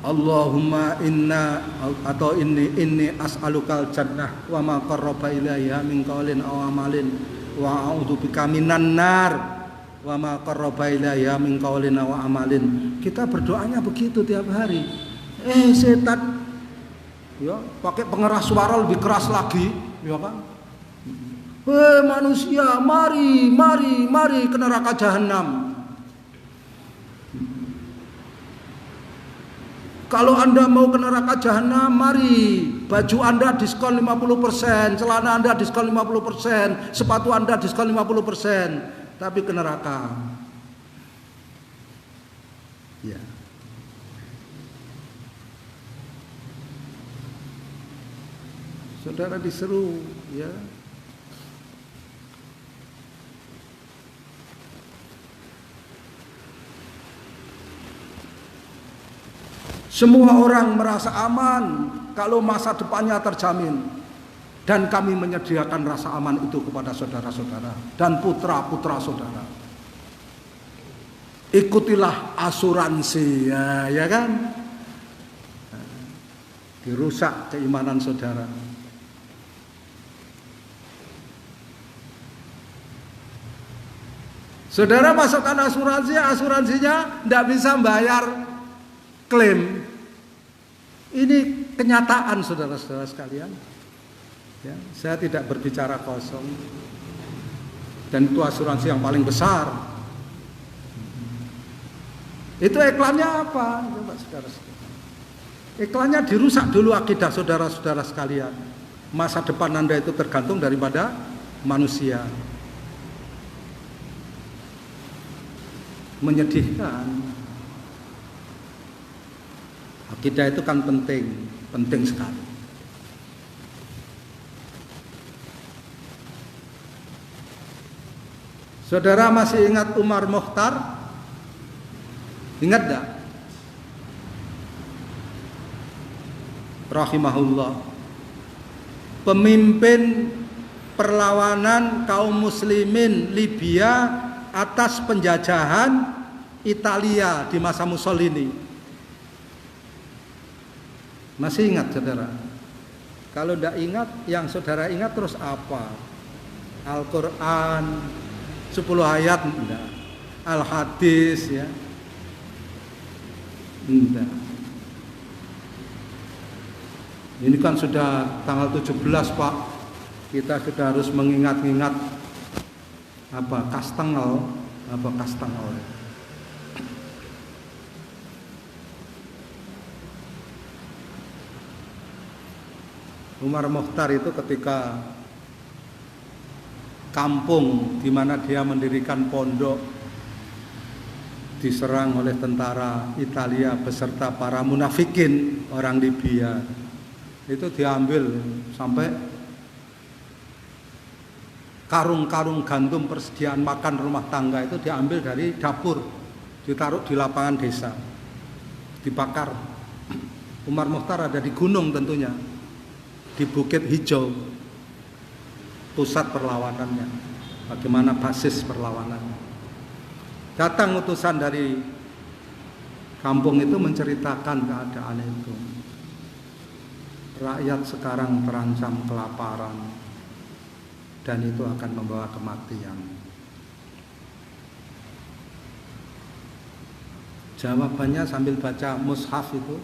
Allahumma inna atau inni as'alukal jannah wa ma qarraba ilaiha min qaulin aw amalin wa a'udzubika minan nar wa ma qarraba ilaiha min qaulin aw amalin. Kita berdoanya begitu tiap hari. Setan ya pakai pengeras suara lebih keras lagi, ya kan? Manusia, mari ke neraka jahanam. Kalau Anda mau ke neraka jahanam, mari. Baju Anda diskon 50%, celana Anda diskon 50%, sepatu Anda diskon 50%, tapi ke neraka. Ya. Saudara diseru, ya. Semua orang merasa aman kalau masa depannya terjamin. Dan kami menyediakan rasa aman itu kepada saudara-saudara dan putra-putra saudara. Ikutilah asuransi, ya kan? Dirusak keimanan saudara. Saudara masukkan asuransinya tidak bisa bayar klaim. Ini kenyataan saudara-saudara sekalian. Ya, saya tidak berbicara kosong. Dan itu asuransi yang paling besar. Itu iklannya apa? Coba saudara-saudara. Iklannya dirusak dulu akidah saudara-saudara sekalian. Masa depan Anda itu tergantung daripada manusia. Menyedihkan. Akidah itu kan penting sekali. Saudara masih ingat Umar Mokhtar? Ingat enggak? Rahimahullah. Pemimpin perlawanan kaum muslimin Libya atas penjajahan Italia di masa Mussolini. Masih ingat saudara? Kalau tidak ingat, yang saudara ingat terus apa? Al-Quran 10 ayat enggak? Al-Hadis ya? Enggak. Ini kan sudah tanggal 17 Pak. Kita sudah harus mengingat-ingat Kastengel. Umar Mokhtar itu ketika kampung di mana dia mendirikan pondok diserang oleh tentara Italia beserta para munafikin orang Libya. Itu diambil sampai karung-karung gandum persediaan makan rumah tangga itu diambil dari dapur, ditaruh di lapangan desa, dibakar. Umar Mokhtar ada di gunung tentunya, di Bukit Hijau, pusat perlawanannya, bagaimana basis perlawanannya. Datang utusan dari kampung itu menceritakan keadaan itu. Rakyat sekarang terancam kelaparan dan itu akan membawa kematian. Jawabannya sambil baca mushaf itu,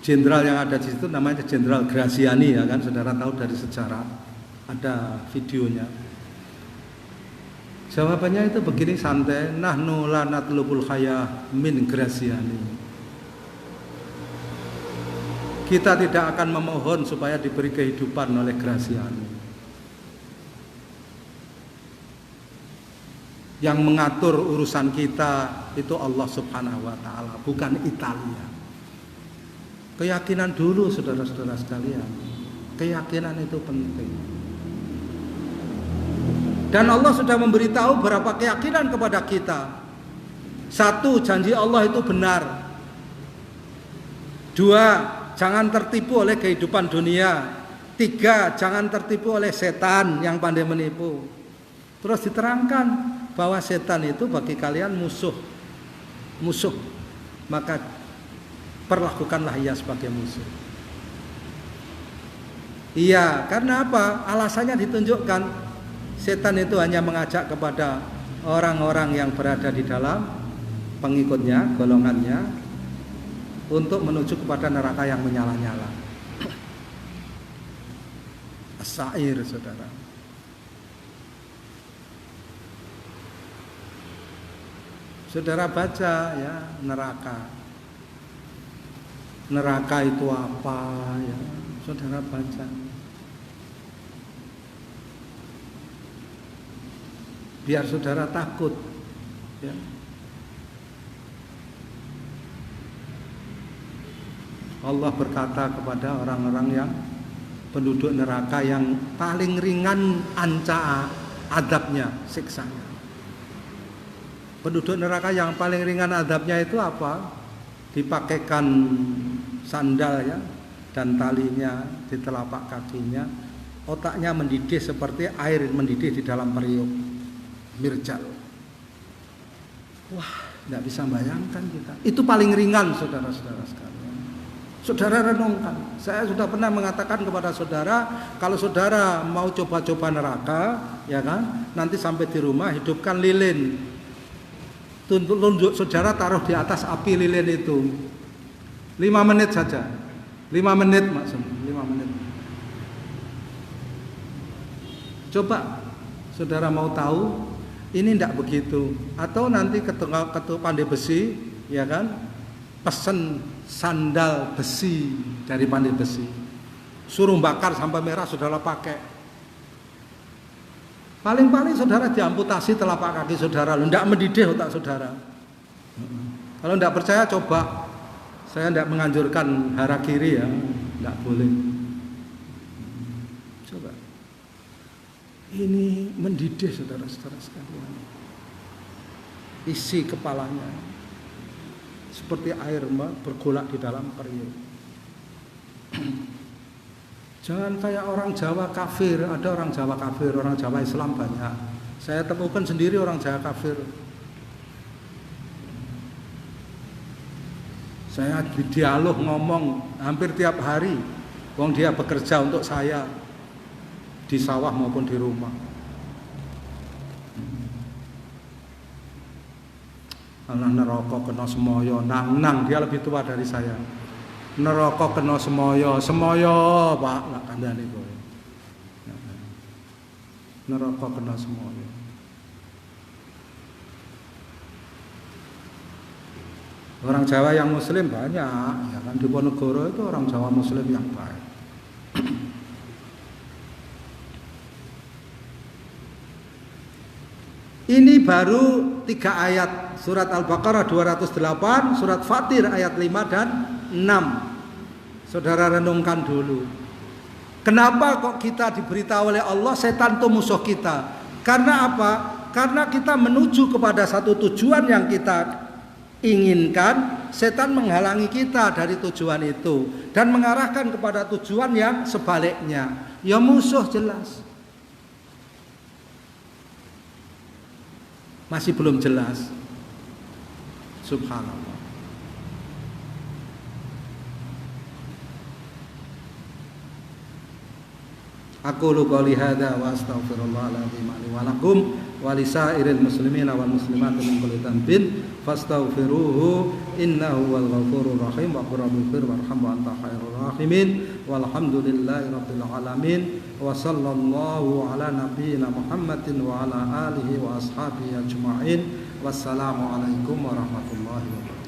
jenderal yang ada di situ namanya Jenderal Graziani, ya kan, saudara tahu dari sejarah, ada videonya. Jawabannya itu begini santai, nahnu la natlubul hayah min Graziani. Kita tidak akan memohon supaya diberi kehidupan oleh Graziani. Yang mengatur urusan kita itu Allah Subhanahu wa taala, bukan Italia. Keyakinan dulu saudara-saudara sekalian. Keyakinan itu penting. Dan Allah sudah memberitahu beberapa keyakinan kepada kita. 1, janji Allah itu benar. 2, jangan tertipu oleh kehidupan dunia. 3, jangan tertipu oleh setan yang pandai menipu. Terus diterangkan bahwa setan itu bagi kalian musuh. Maka perlakukanlah ia sebagai musuh. Iya, karena apa? Alasannya ditunjukkan. Setan itu hanya mengajak kepada orang-orang yang berada di dalam pengikutnya, golongannya, untuk menuju kepada neraka yang menyala-nyala. As-sa'ir, saudara. Saudara baca ya, neraka. Neraka itu apa ya? Saudara baca. Biar saudara takut ya. Allah berkata kepada orang-orang yang penduduk neraka yang paling ringan adabnya, siksanya. Penduduk neraka yang paling ringan adabnya itu apa? Dipakaikan sandal ya, dan talinya di telapak kakinya, otaknya mendidih seperti air mendidih di dalam periuk mirjal. Wah, tidak bisa bayangkan kita. Itu paling ringan, saudara-saudara sekalian. Saudara renungkan. Saya sudah pernah mengatakan kepada saudara, kalau saudara mau coba-coba neraka, ya kan, nanti sampai di rumah hidupkan lilin. Tunjuk saudara taruh di atas api lilin itu 5 menit saja. 5 menit maksudnya, 5 menit. Coba saudara mau tahu, ini tidak begitu. Atau nanti ketua pandai besi, ya kan, pesen sandal besi dari pandai besi, suruh bakar sampai merah, saudara pakai. Paling-paling saudara diamputasi telapak kaki saudara, tidak mendidih otak saudara. Kalau tidak percaya coba. Saya tidak menganjurkan harakiri ya, tidak boleh. Coba. Ini mendidih saudara-saudara sekalian. Isi kepalanya seperti air bergolak di dalam periuk. Jangan kayak orang Jawa kafir. Ada orang Jawa kafir, orang Jawa Islam banyak. Saya temukan sendiri orang Jawa kafir. Saya di dialog ngomong hampir tiap hari. Wong dia bekerja untuk saya di sawah maupun di rumah. Allah neraka kena semoyo, nang dia lebih tua dari saya. Neraka kena semoyo Pak, lak kandhane kowe. Neraka kena semoyo. Orang Jawa yang muslim banyak, ya kan, di Ponegoro itu orang Jawa muslim yang baik. Ini baru 3 ayat surat Al-Baqarah 208, surat Fatir ayat 5 dan 6. Saudara renungkan dulu. Kenapa kok kita diberitahu oleh Allah setan itu musuh kita? Karena apa? Karena kita menuju kepada satu tujuan yang kita inginkan, setan menghalangi kita dari tujuan itu dan mengarahkan kepada tujuan yang sebaliknya. Ya musuh jelas. Masih belum jelas. Subhanallah. Aqulu qouli hadza wa astaghfirullahaladzim li wa lakum wa lisairil muslimina wal muslimati min kulli dhanbin fastaghfiruhu innahu wal ghafurur rahim wa qur rabbighfir warham wa anta khairur rahimin walhamdulillahi rabbil alamin wa sallallahu ala nabiyyina Muhammadin wa ala alihi wa ashabihi ajma'in wassalamu alaikum warahmatullahi wabarakatuh.